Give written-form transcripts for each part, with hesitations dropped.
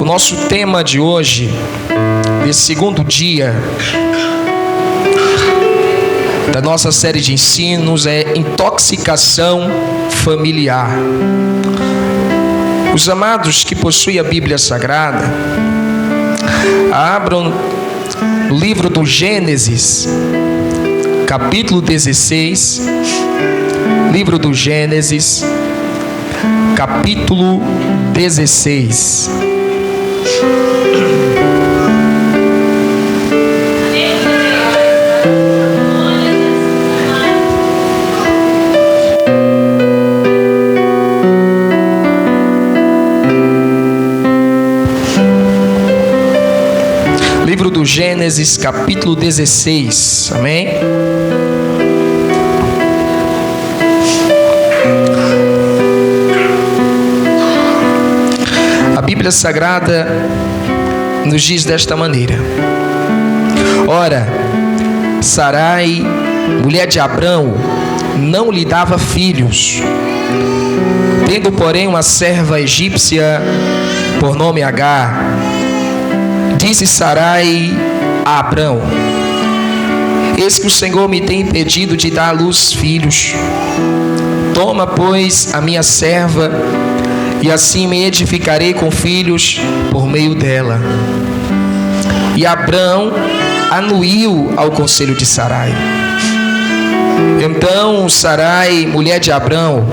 nosso tema de hoje, desse segundo dia da nossa série de ensinos, é intoxicação familiar. Os amados que possuem a Bíblia Sagrada, abram o livro do Gênesis, capítulo 16, livro do Gênesis, capítulo 16. Livro do Gênesis, capítulo 16, amém? A Bíblia Sagrada nos diz desta maneira: ora, Sarai, mulher de Abrão, não lhe dava filhos, tendo porém uma serva egípcia por nome Agar. Disse Sarai a Abrão: eis que o Senhor me tem impedido de dar à luz filhos. Toma, pois, a minha serva, e assim me edificarei com filhos por meio dela. E Abrão anuiu ao conselho de Sarai. Então Sarai, mulher de Abrão,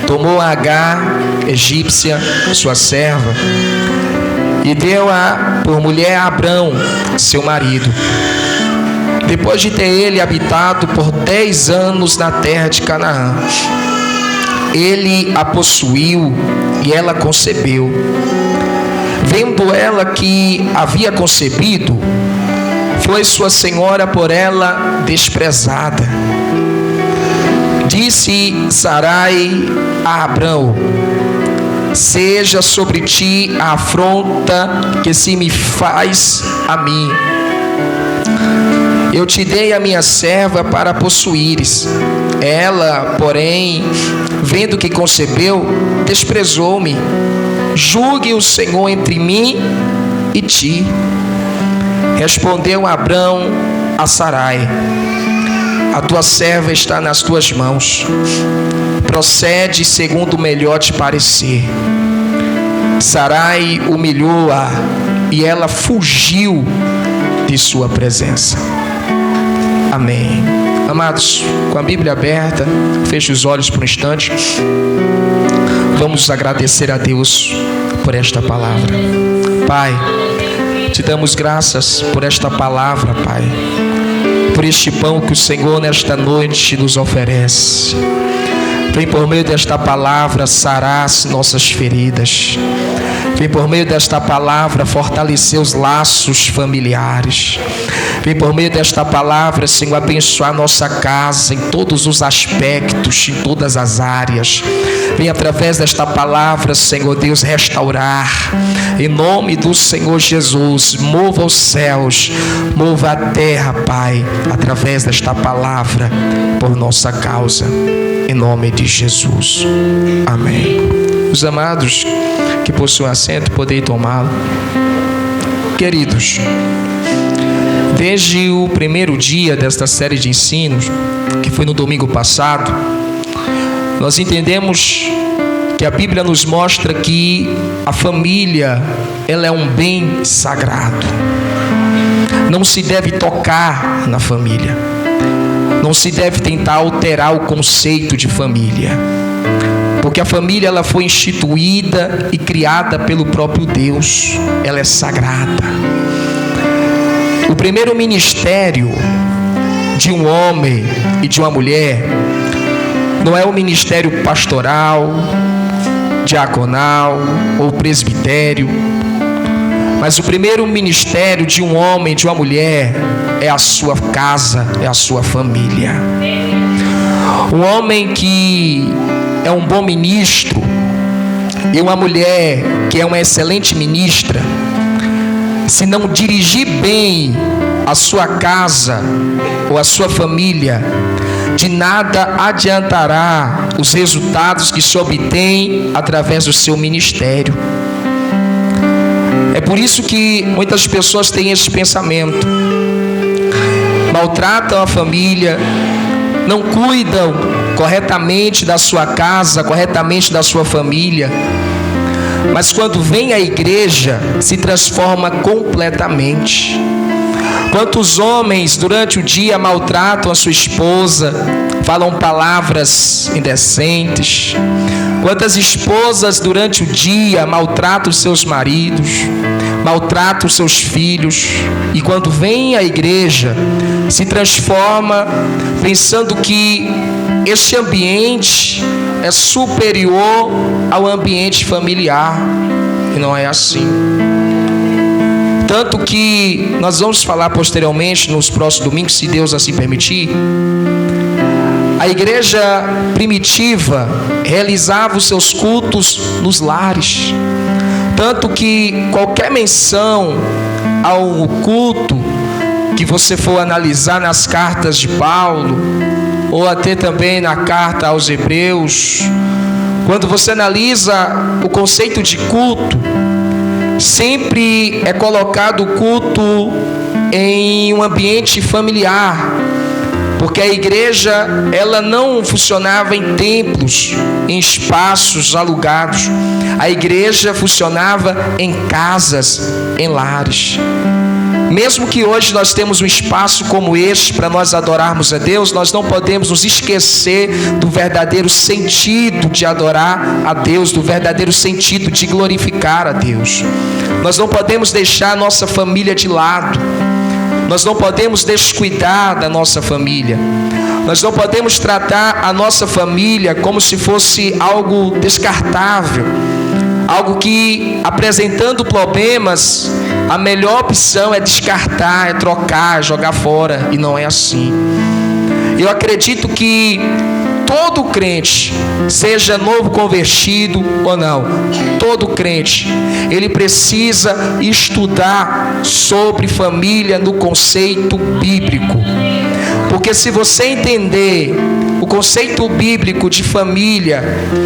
tomou a Agar, egípcia, sua serva, e deu-a por mulher a Abrão, seu marido. Depois de ter ele habitado por 10 anos na terra de Canaã, ele a possuiu e ela concebeu. Vendo ela que havia concebido, foi sua senhora por ela desprezada. Disse Sarai a Abrão: seja sobre ti a afronta que se me faz a mim. Eu te dei a minha serva para possuíres. Ela, porém, vendo que concebeu, desprezou-me. Julgue o Senhor entre mim e ti. Respondeu Abrão a Sarai: a tua serva está nas tuas mãos. Procede segundo o melhor te parecer. Sarai humilhou-a e ela fugiu de sua presença. Amém. Amados, com a Bíblia aberta, feche os olhos por um instante. Vamos agradecer a Deus por esta palavra. Pai, te damos graças por esta palavra, Pai, por este pão que o Senhor nesta noite nos oferece. Vem por meio desta palavra sarar as nossas feridas. Vem por meio desta palavra fortalecer os laços familiares. Vem por meio desta palavra, Senhor, abençoar nossa casa em todos os aspectos, em todas as áreas. Vem através desta palavra, Senhor Deus, restaurar. Em nome do Senhor Jesus, mova os céus, mova a terra, Pai, através desta palavra, por nossa causa. Em nome de Jesus. Amém. Os amados que possuem assento, podem tomá-lo. Queridos, desde o primeiro dia desta série de ensinos, que foi no domingo passado, nós entendemos que a Bíblia nos mostra que a família, ela é um bem sagrado. Não se deve tocar na família. Não se deve tentar alterar o conceito de família, porque a família, ela foi instituída e criada pelo próprio Deus. Ela é sagrada. O primeiro ministério de um homem e de uma mulher não é o ministério pastoral, diaconal ou presbitério, mas o primeiro ministério de um homem e de uma mulher é a sua casa, é a sua família. Um homem que é um bom ministro e uma mulher que é uma excelente ministra, se não dirigir bem a sua casa ou a sua família, de nada adiantará os resultados que se obtém através do seu ministério. É por isso que muitas pessoas têm esse pensamento, maltratam a família, não cuidam corretamente da sua casa, corretamente da sua família, mas quando vem à igreja se transforma completamente. Quantos homens durante o dia maltratam a sua esposa, falam palavras indecentes? Quantas esposas durante o dia maltratam os seus maridos, maltratam os seus filhos, e quando vem à igreja se transforma pensando que este ambiente é superior ao ambiente familiar, e não é assim. Tanto que nós vamos falar posteriormente, nos próximos domingos, se Deus assim permitir, a igreja primitiva realizava os seus cultos nos lares. Tanto que qualquer menção ao culto que você for analisar nas cartas de Paulo, ou até também na carta aos Hebreus, quando você analisa o conceito de culto, sempre é colocado o culto em um ambiente familiar, porque a igreja ela não funcionava em templos, em espaços alugados. A igreja funcionava em casas, em lares. Mesmo que hoje nós temos um espaço como este para nós adorarmos a Deus, nós não podemos nos esquecer do verdadeiro sentido de adorar a Deus, do verdadeiro sentido de glorificar a Deus. Nós não podemos deixar a nossa família de lado. Nós não podemos descuidar da nossa família. Nós não podemos tratar a nossa família como se fosse algo descartável, algo que, apresentando problemas, a melhor opção é descartar, é trocar, é jogar fora, e não é assim. Eu acredito que todo crente, seja novo convertido ou não, todo crente, ele precisa estudar sobre família no conceito bíblico. Porque se você entender o conceito bíblico de família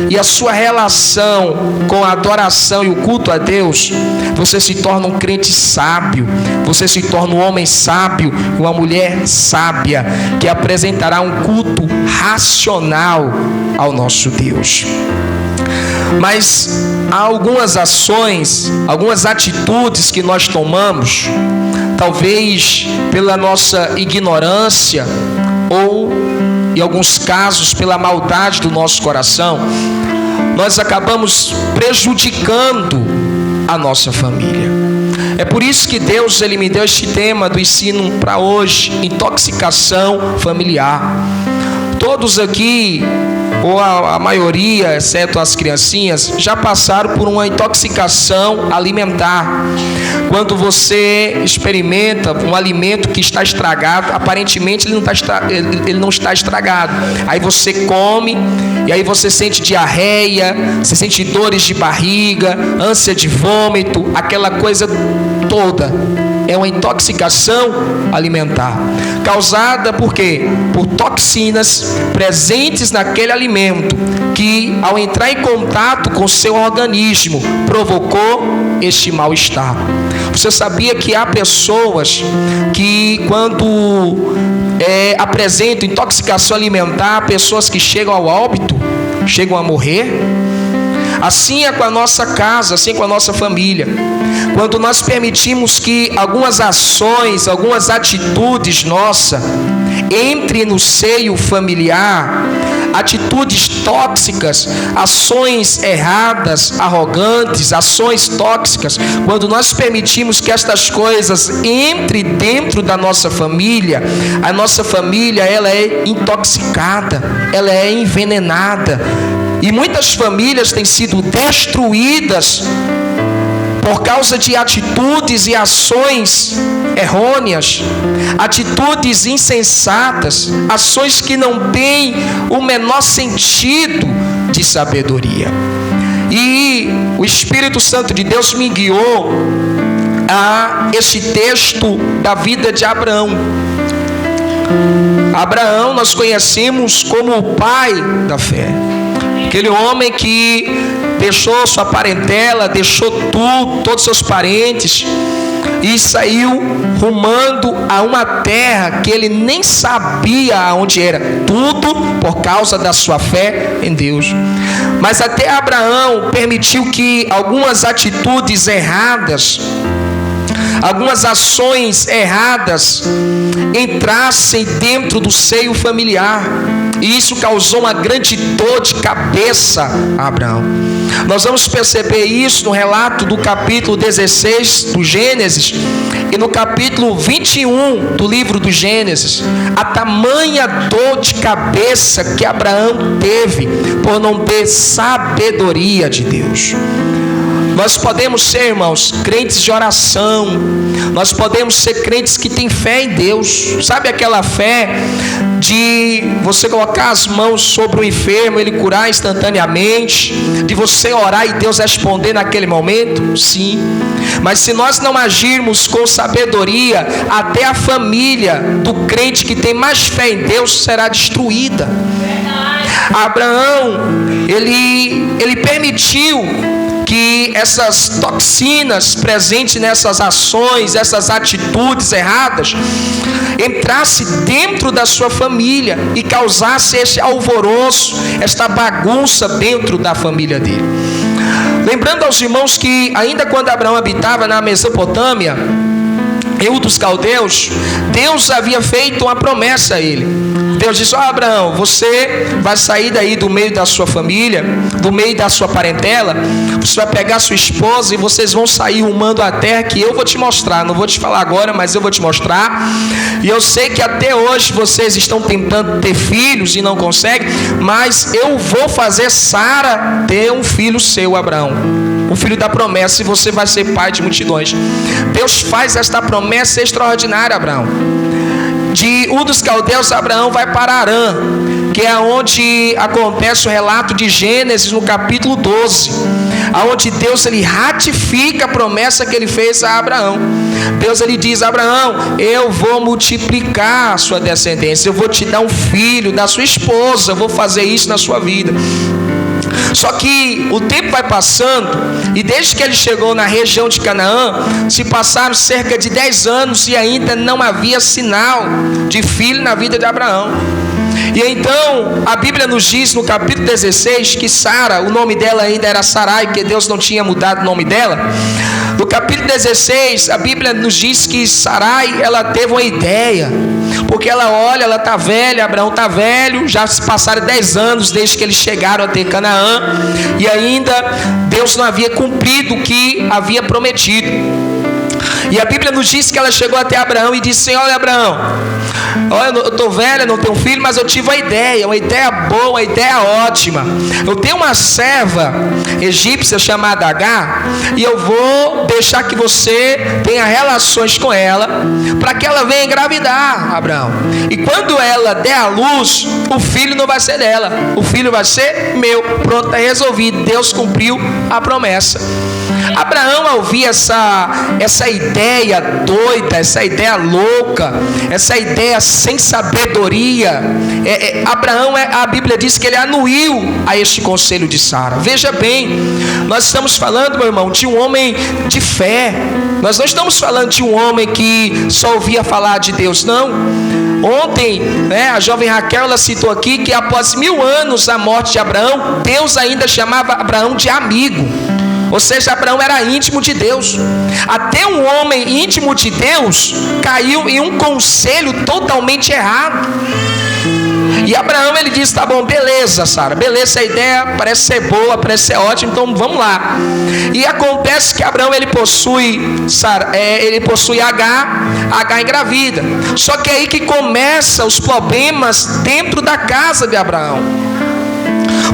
e a sua relação com a adoração e o culto a Deus, você se torna um crente sábio, você se torna um homem sábio, uma mulher sábia, que apresentará um culto racional ao nosso Deus. Mas há algumas ações, algumas atitudes que nós tomamos, talvez pela nossa ignorância ou, em alguns casos, pela maldade do nosso coração, nós acabamos prejudicando a nossa família. É por isso que Deus ele me deu este tema do ensino para hoje: intoxicação familiar. Todos aqui, ou a maioria, exceto as criancinhas, já passaram por uma intoxicação alimentar. Quando você experimenta um alimento que está estragado, aparentemente ele não está estragado. Aí você come, e aí você sente diarreia, você sente dores de barriga, ânsia de vômito, aquela coisa toda. É uma intoxicação alimentar. Causada por quê? Por toxinas presentes naquele alimento, que ao entrar em contato com seu organismo, provocou este mal-estar. Você sabia que há pessoas que, quando apresentam intoxicação alimentar, pessoas que chegam ao óbito, chegam a morrer? Assim é com a nossa casa, assim é com a nossa família. Quando nós permitimos que algumas ações, algumas atitudes nossas entrem no seio familiar, atitudes tóxicas, ações erradas, arrogantes, ações tóxicas, quando nós permitimos que estas coisas entrem dentro da nossa família, a nossa família ela é intoxicada, ela é envenenada. E muitas famílias têm sido destruídas por causa de atitudes e ações errôneas, atitudes insensatas, ações que não têm o menor sentido de sabedoria. E o Espírito Santo de Deus me guiou a este texto da vida de Abraão. Abraão nós conhecemos como o pai da fé. Aquele homem que deixou sua parentela, deixou tudo, todos os seus parentes, e saiu rumando a uma terra que ele nem sabia aonde era. Tudo por causa da sua fé em Deus. Mas até Abraão permitiu que algumas atitudes erradas, algumas ações erradas entrassem dentro do seio familiar, e isso causou uma grande dor de cabeça a Abraão. Nós vamos perceber isso no relato do capítulo 16 do Gênesis e no capítulo 21 do livro do Gênesis. A tamanha dor de cabeça que Abraão teve por não ter sabedoria de Deus. Nós podemos ser, irmãos, crentes de oração. Nós podemos ser crentes que têm fé em Deus. Sabe aquela fé de você colocar as mãos sobre o enfermo, ele curar instantaneamente, de você orar e Deus responder naquele momento? Sim. Mas se nós não agirmos com sabedoria, até a família do crente que tem mais fé em Deus será destruída. Abraão, ele permitiu que essas toxinas presentes nessas ações, essas atitudes erradas, entrasse dentro da sua família e causasse esse alvoroço, esta bagunça dentro da família dele. Lembrando aos irmãos que ainda quando Abraão habitava na Mesopotâmia, em Ur dos Caldeus, Deus havia feito uma promessa a ele. Deus disse: Abraão, você vai sair daí do meio da sua família, do meio da sua parentela, você vai pegar sua esposa e vocês vão sair rumando a terra que eu vou te mostrar. Não vou te falar agora, mas eu vou te mostrar. E eu sei que até hoje vocês estão tentando ter filhos e não conseguem, mas eu vou fazer Sara ter um filho seu, Abraão, o filho da promessa, e você vai ser pai de multidões. Deus faz esta promessa extraordinária a Abraão. De Ur dos Caldeus, Abraão vai para Harã, que é onde acontece o relato de Gênesis no capítulo 12, aonde Deus ele ratifica a promessa que ele fez a Abraão. Deus ele diz: Abraão, eu vou multiplicar a sua descendência, eu vou te dar um filho da sua esposa, eu vou fazer isso na sua vida. Só que o tempo vai passando, e desde que ele chegou na região de Canaã, se passaram cerca de 10 anos e ainda não havia sinal de filho na vida de Abraão. E então a Bíblia nos diz no capítulo 16 que Sara, o nome dela ainda era Sarai, porque Deus não tinha mudado o nome dela. No capítulo 16 a Bíblia nos diz que Sarai, ela teve uma ideia, porque ela olha, ela está velha, Abraão está velho, já se passaram 10 anos desde que eles chegaram a ter Canaã, e ainda Deus não havia cumprido o que havia prometido. E a Bíblia nos diz que ela chegou até Abraão e disse: olha, Abraão, olha, eu estou velha, não tenho filho, mas eu tive uma ideia boa, uma ideia ótima. Eu tenho uma serva egípcia chamada Agar, e eu vou deixar que você tenha relações com ela, para que ela venha engravidar, Abraão. E quando ela der a luz, o filho não vai ser dela, o filho vai ser meu. Pronto, está resolvido. Deus cumpriu a promessa. Abraão, ao ouvir essa ideia doida, essa ideia louca, essa ideia sem sabedoria, Abraão, a Bíblia diz que ele anuiu a este conselho de Sara. Veja bem, nós estamos falando, meu irmão, de um homem de fé. Nós não estamos falando de um homem que só ouvia falar de Deus, não. Ontem, a jovem Raquel, ela citou aqui que após 1000 anos da morte de Abraão, Deus ainda chamava Abraão de amigo. Ou seja, Abraão era íntimo de Deus. Até um homem íntimo de Deus caiu em um conselho totalmente errado. E Abraão, ele disse: tá bom, beleza, Sara, beleza, a ideia parece ser boa, parece ser ótima, então vamos lá. E acontece que Abraão, ele possui Agar engravida. Só que é aí que começam os problemas dentro da casa de Abraão.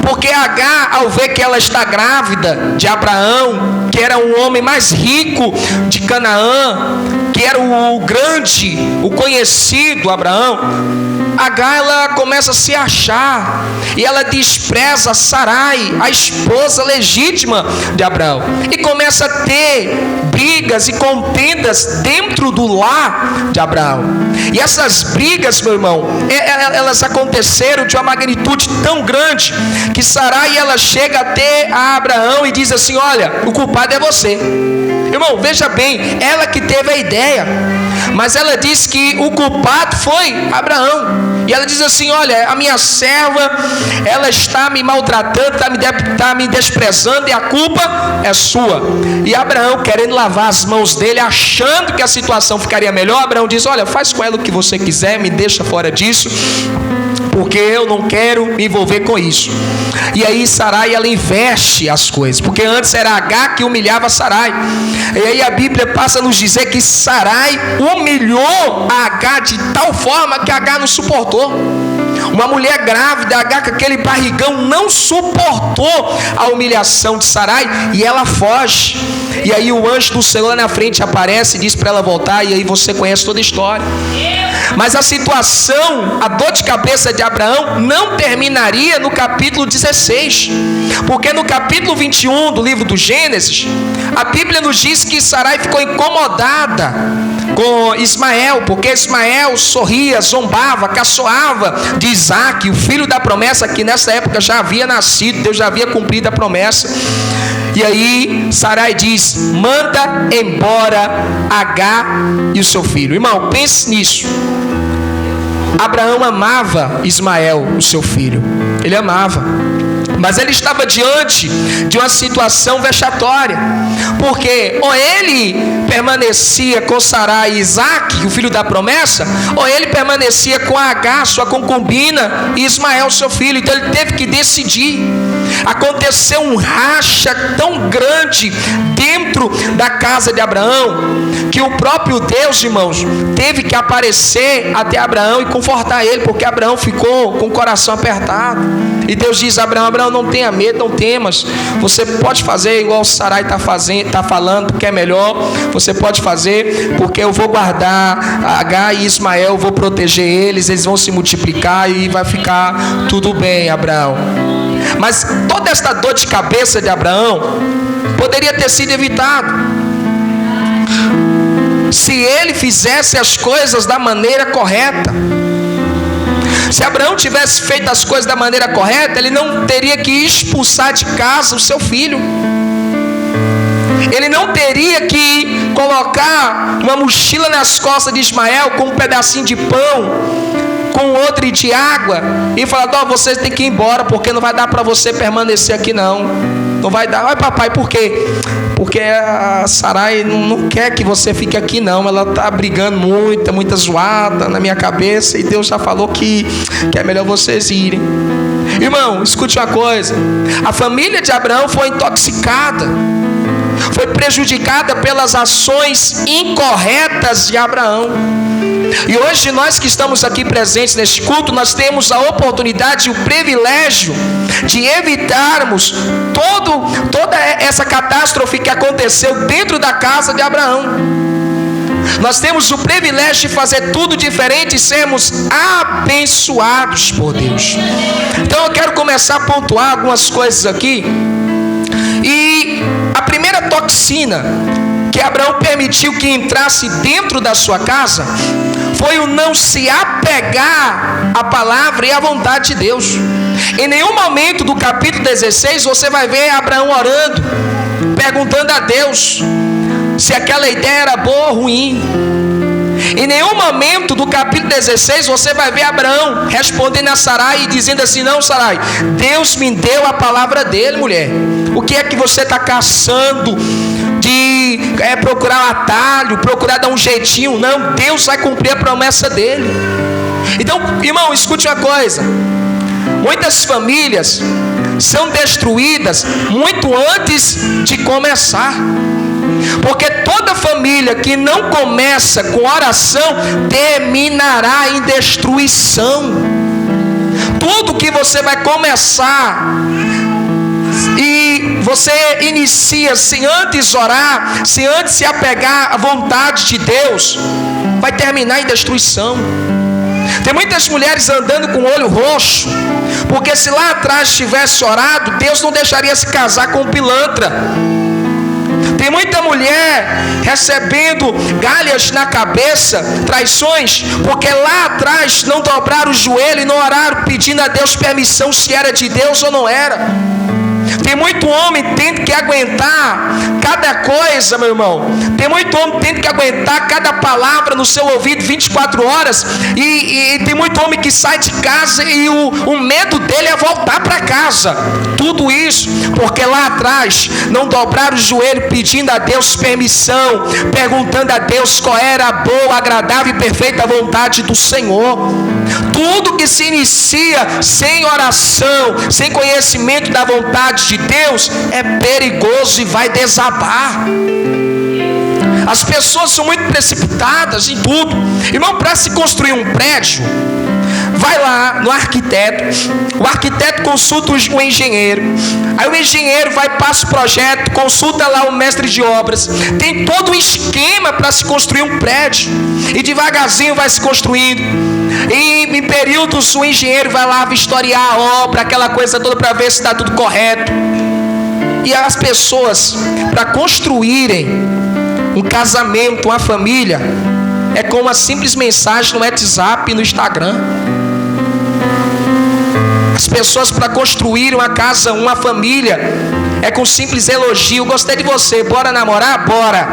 Porque Agar, ao ver que ela está grávida de Abraão, que era um homem mais rico de Canaã, que era o grande, o conhecido Abraão, Agar, ela começa a se achar, e ela despreza Sarai, a esposa legítima de Abraão, e começa a ter brigas e contendas dentro do lar de Abraão. E essas brigas, meu irmão, elas aconteceram de uma magnitude tão grande, que Sarai, ela chega até a Abraão e diz assim: olha, o culpado é você. Irmão, veja bem, ela que teve a ideia, mas ela diz que o culpado foi Abraão. E ela diz assim: olha, a minha serva, ela está me maltratando, está me desprezando, e a culpa é sua. E Abraão, querendo lavar as mãos dele, achando que a situação ficaria melhor, Abraão diz: olha, faz com ela o que você quiser, me deixa fora disso, porque eu não quero me envolver com isso. E aí Sarai, ela investe as coisas, porque antes era Agar que humilhava Sarai, e aí a Bíblia passa a nos dizer que Sarai humilhou a Agar de tal forma que Agar não suportou. Uma mulher grávida, Agar com aquele barrigão, não suportou a humilhação de Sarai, e ela foge. E aí o anjo do Senhor lá na frente aparece e diz para ela voltar, e aí você conhece toda a história. Mas a situação, a dor de cabeça de Abraão não terminaria no capítulo 16, porque no capítulo 21 do livro do Gênesis, a Bíblia nos diz que Sarai ficou incomodada com Ismael, porque Ismael sorria, zombava, caçoava de Isaac, o filho da promessa, que nessa época já havia nascido, Deus já havia cumprido a promessa. E aí Sarai diz: manda embora Agar e o seu filho. Irmão, pense nisso. Abraão amava Ismael, o seu filho. Ele amava, mas ele estava diante de uma situação vexatória, porque ou ele permanecia com Sarai e Isaac, o filho da promessa, ou ele permanecia com Agar, sua concubina, e Ismael, seu filho. Então ele teve que decidir. Aconteceu um racha tão grande dentro da casa de Abraão, que o próprio Deus, irmãos, teve que aparecer até Abraão e confortar ele, porque Abraão ficou com o coração apertado. E Deus diz a Abraão: Abraão, não tenha medo, não temas. Você pode fazer igual Sarai está falando, porque é melhor. Você pode fazer, porque eu vou guardar Agar e Ismael, eu vou proteger eles, eles vão se multiplicar e vai ficar tudo bem, Abraão. Mas toda esta dor de cabeça de Abraão poderia ter sido evitado se ele fizesse as coisas da maneira correta. Se Abraão tivesse feito as coisas da maneira correta, ele não teria que expulsar de casa o seu filho. Ele não teria que colocar uma mochila nas costas de Ismael com um pedacinho de pão, com outro de água, e falar: ó, você tem que ir embora, porque não vai dar para você permanecer aqui não. Não vai dar. Ai, papai, por quê? Porque a Sarai não quer que você fique aqui não. Ela está brigando muita zoada na minha cabeça, e Deus já falou que é melhor vocês irem. Irmão, escute uma coisa: a família de Abraão foi intoxicada, foi prejudicada pelas ações incorretas de Abraão. E hoje nós que estamos aqui presentes neste culto, nós temos a oportunidade e o privilégio de evitarmos toda essa catástrofe que aconteceu dentro da casa de Abraão. Nós temos o privilégio de fazer tudo diferente e sermos abençoados por Deus. Então eu quero começar a pontuar algumas coisas aqui. E a primeira toxina que Abraão permitiu que entrasse dentro da sua casa foi o não se apegar à palavra e à vontade de Deus. Em nenhum momento do capítulo 16 você vai ver Abraão orando, perguntando a Deus se aquela ideia era boa ou ruim. Em nenhum momento do capítulo 16 você vai ver Abraão respondendo a Sarai e dizendo assim: não, Sarai, Deus me deu a palavra dele, mulher. O que é que você está caçando de procurar um atalho, procurar dar um jeitinho? Não, Deus vai cumprir a promessa dele. Então, irmão, escute uma coisa: muitas famílias são destruídas muito antes de começar. Porque toda família que não começa com oração terminará em destruição. Tudo que você vai começar e você inicia sem antes orar, sem antes se apegar à vontade de Deus, vai terminar em destruição. Tem muitas mulheres andando com o olho roxo, porque se lá atrás tivesse orado, Deus não deixaria se casar com um pilantra. Tem muita mulher recebendo galhas na cabeça, traições, porque lá atrás não dobraram o joelho e não oraram pedindo a Deus permissão se era de Deus ou não era. Tem muito homem tendo que aguentar cada coisa, meu irmão. Tem muito homem tendo que aguentar cada palavra no seu ouvido 24 horas. E tem muito homem que sai de casa e o medo dele é voltar para casa. Tudo isso porque lá atrás não dobraram o joelho pedindo a Deus permissão, perguntando a Deus qual era a boa, agradável e perfeita vontade do Senhor. Tudo que se inicia sem oração, sem conhecimento da vontade de Deus, é perigoso e vai desabar. As pessoas são muito precipitadas em tudo. Irmão, para se construir um prédio, vai lá no arquiteto, o arquiteto consulta o engenheiro, aí o engenheiro vai, passa o projeto, consulta lá o mestre de obras. Tem todo um esquema para se construir um prédio, e devagarzinho vai se construindo, e em períodos o engenheiro vai lá vistoriar a obra, aquela coisa toda, para ver se está tudo correto. E as pessoas, para construírem um casamento, uma família, é com uma simples mensagem no WhatsApp e no Instagram. As pessoas, para construir uma casa, uma família, é com simples elogio. Gostei de você, bora namorar? Bora.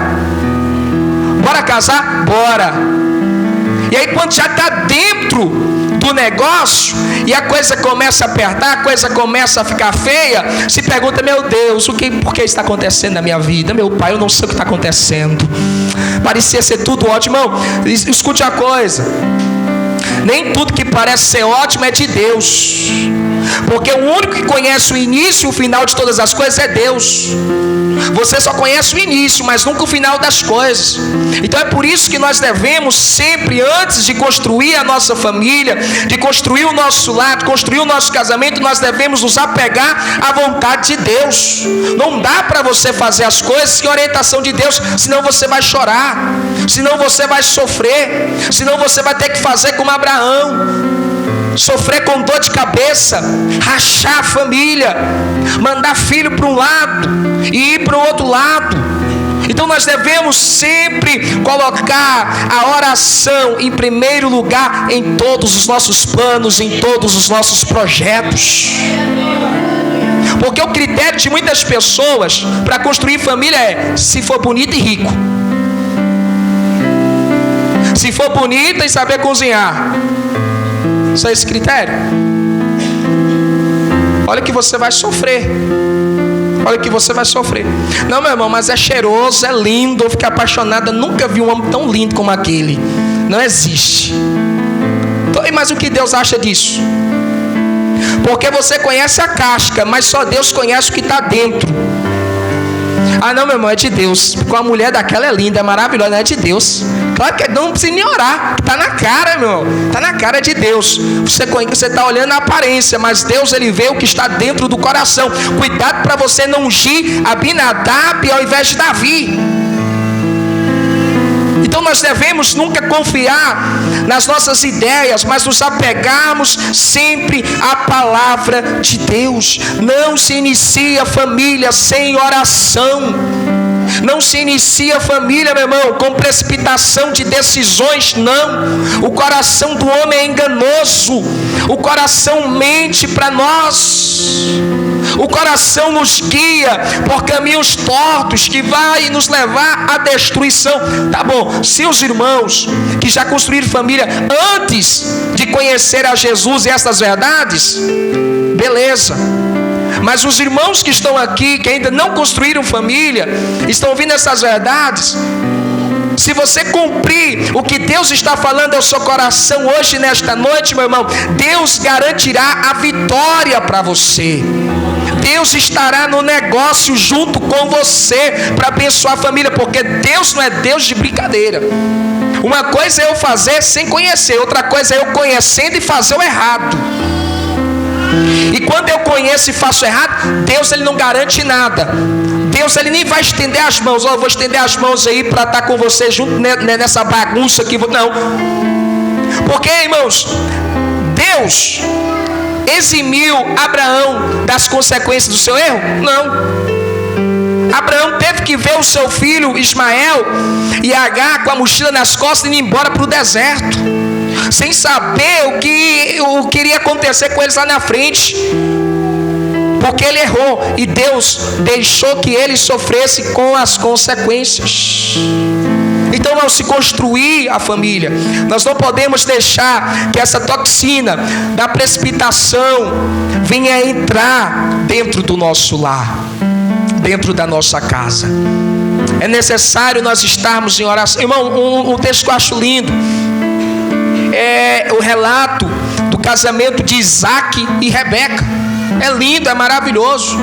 Bora casar? Bora. E aí quando já está dentro do negócio e a coisa começa a apertar, a coisa começa a ficar feia, se pergunta: meu Deus, por que está acontecendo na minha vida? Meu pai, eu não sei o que está acontecendo. Parecia ser tudo ótimo. Irmão, escute a coisa: nem tudo que parece ser ótimo é de Deus, porque o único que conhece o início e o final de todas as coisas é Deus. Você só conhece o início, mas nunca o final das coisas. Então é por isso que nós devemos sempre, antes de construir a nossa família, de construir o nosso lar, de construir o nosso casamento, nós devemos nos apegar à vontade de Deus. Não dá para você fazer as coisas sem orientação de Deus, senão você vai chorar, senão você vai sofrer, senão você vai ter que fazer como Abraão, sofrer com dor de cabeça, rachar a família, mandar filho para um lado e ir para o outro lado. Então nós devemos sempre colocar a oração em primeiro lugar em todos os nossos planos, em todos os nossos projetos. Porque o critério de muitas pessoas para construir família é: se for bonito e rico, se for bonita e saber cozinhar. Só esse critério. Olha que você vai sofrer. Olha que você vai sofrer. Não, meu irmão, mas é cheiroso, é lindo, eu fiquei apaixonada. Nunca vi um homem tão lindo como aquele. Não existe. Mas o que Deus acha disso? Porque você conhece a casca, mas só Deus conhece o que está dentro. Ah, não, meu irmão, é de Deus. Porque uma mulher daquela é linda, é maravilhosa, não é de Deus. Claro que não precisa nem orar, está na cara, meu irmão. Está na cara de Deus. Você está olhando a aparência, mas Deus, ele vê o que está dentro do coração. Cuidado para você não ungir Abinadab ao invés de Davi. Então nós devemos nunca confiar nas nossas ideias, mas nos apegarmos sempre à palavra de Deus. Não se inicia família sem oração. Não se inicia família, meu irmão, com precipitação de decisões, não. O coração do homem é enganoso. O coração mente para nós. O coração nos guia por caminhos tortos que vai nos levar à destruição. Tá bom, se os irmãos que já construíram família antes de conhecer a Jesus e essas verdades, beleza. Mas os irmãos que estão aqui, que ainda não construíram família, estão ouvindo essas verdades. Se você cumprir o que Deus está falando ao seu coração hoje, nesta noite, meu irmão, Deus garantirá a vitória para você. Deus estará no negócio junto com você para abençoar a família, porque Deus não é Deus de brincadeira. Uma coisa é eu fazer sem conhecer, outra coisa é eu conhecendo e fazer o errado. E quando eu conheço e faço errado, Deus, ele não garante nada. Deus, ele nem vai estender as mãos. Eu vou estender as mãos aí para estar com você junto nessa bagunça aqui. Não. Porque, irmãos, Deus eximiu Abraão das consequências do seu erro? Não. Abraão teve que ver o seu filho Ismael e Agar com a mochila nas costas indo embora para o deserto, sem saber o que iria acontecer com eles lá na frente, porque ele errou e Deus deixou que ele sofresse com as consequências. Então, ao se construir a família, nós não podemos deixar que essa toxina da precipitação venha entrar dentro do nosso lar, dentro da nossa casa. É necessário nós estarmos em oração. Irmão, um texto que eu acho lindo é o relato do casamento de Isaac e Rebeca. É lindo, é maravilhoso.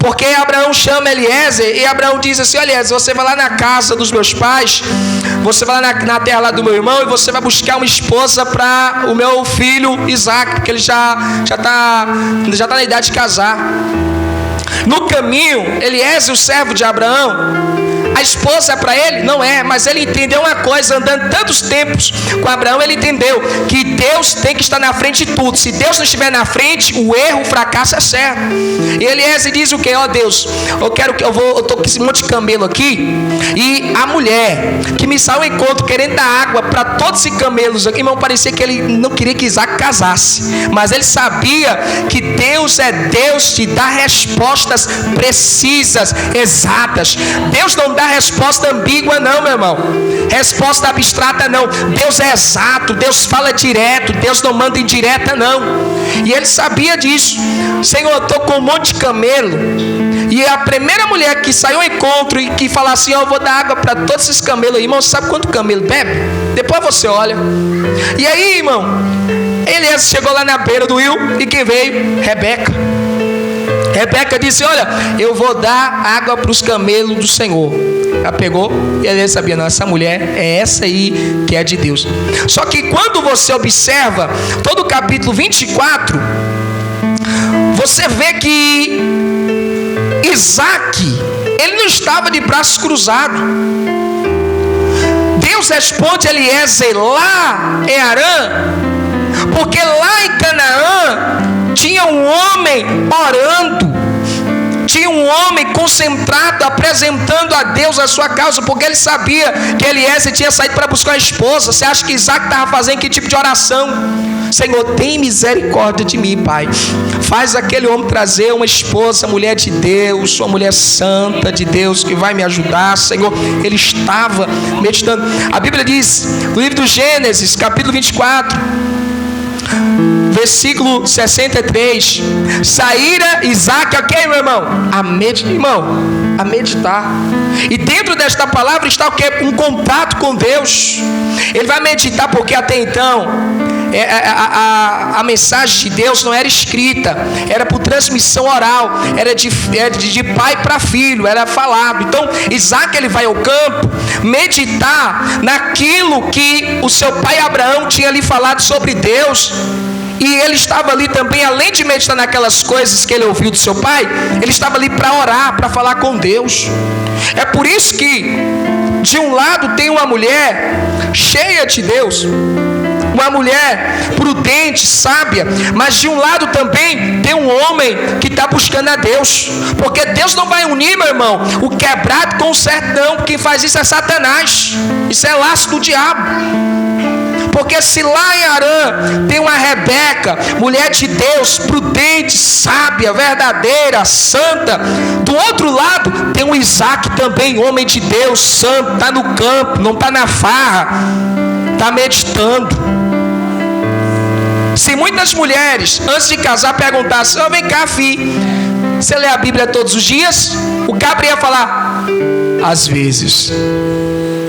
Porque Abraão chama Eliezer e Abraão diz assim: Eliezer, você vai lá na casa dos meus pais, você vai lá na terra lá do meu irmão e você vai buscar uma esposa para o meu filho Isaac, porque ele já está na idade de casar. No caminho, Eliezer, o servo de Abraão, a esposa é para ele? Não é, mas ele entendeu uma coisa, andando tantos tempos com Abraão, ele entendeu que Deus tem que estar na frente de tudo. Se Deus não estiver na frente, o erro, o fracasso é certo. E Eliezer diz o que? Ó Deus, eu tô com esse monte de camelo aqui, e a mulher que me saiu ao encontro querendo dar água para todos esses camelos aqui, irmão, parecia que ele não queria que Isaac casasse, mas ele sabia que Deus é Deus de dar respostas precisas, exatas. Deus não dá resposta ambígua não, meu irmão, resposta abstrata não. Deus é exato, Deus fala direto, Deus não manda indireta não. E ele sabia disso. Senhor, eu estou com um monte de camelo, e a primeira mulher que saiu ao encontro e que fala assim: eu vou dar água para todos esses camelos aí, irmão, sabe quanto camelo bebe? Depois você olha. E aí, irmão, Eliezer chegou lá na beira do rio, e quem veio? Rebeca. Rebeca disse: olha, eu vou dar água para os camelos do Senhor. Ela pegou e ele sabia: não, essa mulher é essa aí que é de Deus. Só que quando você observa todo o capítulo 24, você vê que Isaac, ele não estava de braços cruzados. Deus responde a Eliezer lá em Harã, porque lá em Canaã tinha um homem orando, tinha um homem concentrado, apresentando a Deus a sua causa, porque ele sabia que Eliezer tinha saído para buscar uma esposa. Você acha que Isaac estava fazendo que tipo de oração? Senhor, tem misericórdia de mim, Pai. Faz aquele homem trazer uma esposa, mulher de Deus, uma mulher santa de Deus, que vai me ajudar, Senhor. Ele estava meditando. A Bíblia diz, no livro do Gênesis, capítulo 24, versículo 63, saíra Isaac, ok, meu irmão? A meditar. E dentro desta palavra está o que? Um contato com Deus. Ele vai meditar porque até então a mensagem de Deus não era escrita, era por transmissão oral, era de pai para filho, era falado. Então Isaac, ele vai ao campo meditar naquilo que o seu pai Abraão tinha lhe falado sobre Deus. E ele estava ali também, além de meditar naquelas coisas que ele ouviu do seu pai, ele estava ali para orar, para falar com Deus. É por isso que de um lado tem uma mulher cheia de Deus, uma mulher prudente, sábia, mas de um lado também tem um homem que está buscando a Deus, porque Deus não vai unir, meu irmão, o quebrado com o certo não. Quem faz isso é Satanás, isso é laço do diabo. Porque se lá em Harã tem uma Rebeca, mulher de Deus, prudente, sábia, verdadeira, santa, do outro lado tem um Isaac também, homem de Deus, santo, está no campo, não está na farra, está meditando. Se muitas mulheres, antes de casar, perguntassem: vem cá, filho, você lê a Bíblia todos os dias? O cabra ia falar: às vezes.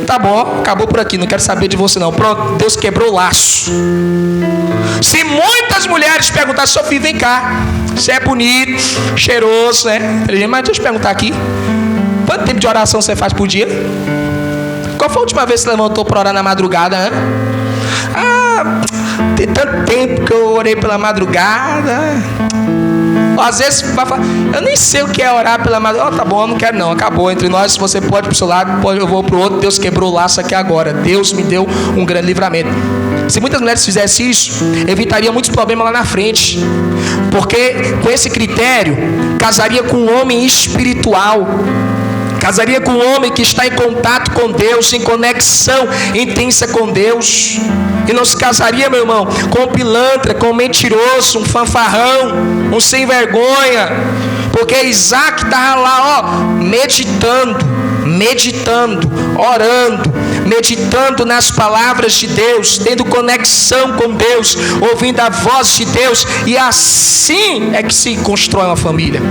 Tá bom, acabou por aqui, não quero saber de você não. Pronto, Deus quebrou o laço. Se muitas mulheres perguntassem: Sofia, vem cá, você é bonito, cheiroso, né? Mas deixa eu te perguntar aqui, quanto tempo de oração você faz por dia? Qual foi a última vez que você levantou para orar na madrugada, hein? Tem tanto tempo que eu orei pela madrugada. Às vezes vai falar, eu nem sei o que é orar pela madrugada. Tá bom, eu não quero não, acabou entre nós. Se você pode pro seu lado, eu vou pro outro. Deus quebrou o laço aqui agora. Deus me deu um grande livramento. Se muitas mulheres fizessem isso, evitaria muitos problemas lá na frente. Porque com esse critério, casaria com um homem espiritual. Casaria com um homem que está em contato com Deus, em conexão intensa com Deus. E não se casaria, meu irmão, com um pilantra, com um mentiroso, um fanfarrão, um sem vergonha. Porque Isaac estava lá, meditando, orando, meditando nas palavras de Deus, tendo conexão com Deus, ouvindo a voz de Deus. E assim é que se constrói uma família.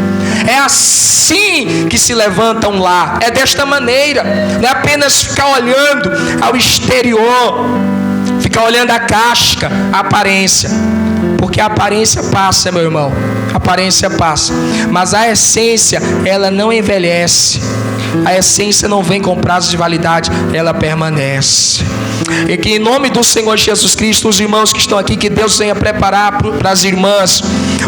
É assim que se levanta um lar. É desta maneira. Não é apenas ficar olhando ao exterior, ficar olhando a casca, a aparência. Porque a aparência passa, meu irmão. A aparência passa. Mas a essência, ela não envelhece. A essência não vem com prazo de validade, ela permanece. E que em nome do Senhor Jesus Cristo, os irmãos que estão aqui, que Deus venha preparar para as irmãs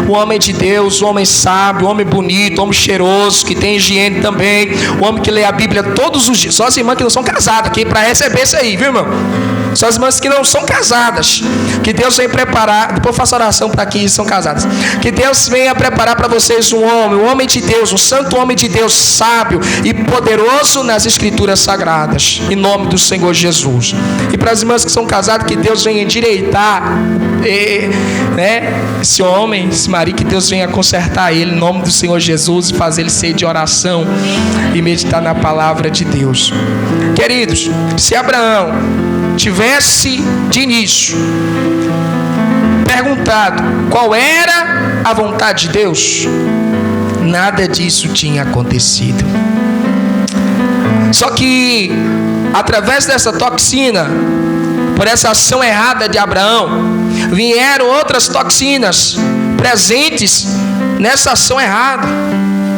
um homem de Deus, um homem sábio, um homem bonito, um homem cheiroso, que tem higiene também, um homem que lê a Bíblia todos os dias. Só as irmãs que não são casadas aqui para receber isso aí, viu, irmão? Só as irmãs que não são casadas, que Deus venha preparar. Depois eu faço oração para quem são casadas. Que Deus venha preparar para vocês um homem de Deus, um santo homem de Deus, sábio e poderoso nas escrituras sagradas, em nome do Senhor Jesus. E para as irmãs que são casadas, que Deus venha endireitar esse homem, esse marido, que Deus venha consertar ele, em nome do Senhor Jesus, e fazer ele ser de oração e meditar na palavra de Deus. Queridos, se Abraão tivesse de início perguntado qual era a vontade de Deus, nada disso tinha acontecido. Só que através dessa toxina, por essa ação errada de Abraão, vieram outras toxinas presentes nessa ação errada,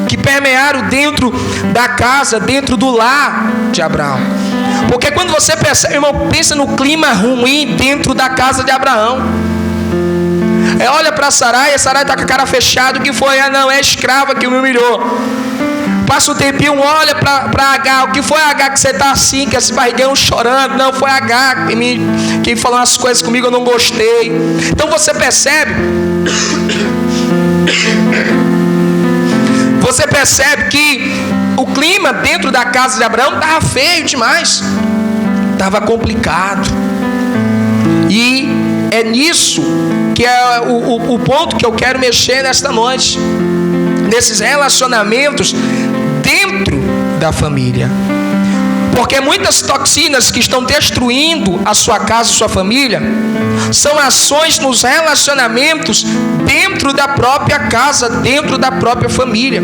que permearam dentro da casa, dentro do lar de Abraão. Porque quando você percebe, irmão, pensa no clima ruim dentro da casa de Abraão. Olha para Sarai, a Sarai está com a cara fechada. O que foi? Não, é a escrava que me humilhou. Passa um tempinho, olha para Agar. O que foi, Agar, que você está assim, que esse barrigão chorando? Não, foi Agar que falou umas coisas comigo, eu não gostei. Então você percebe que o clima dentro da casa de Abraão estava feio demais, estava complicado. E é nisso que é o ponto que eu quero mexer nesta noite, nesses relacionamentos dentro da família. Porque muitas toxinas que estão destruindo a sua casa, a sua família, são ações nos relacionamentos dentro da própria casa, dentro da própria família.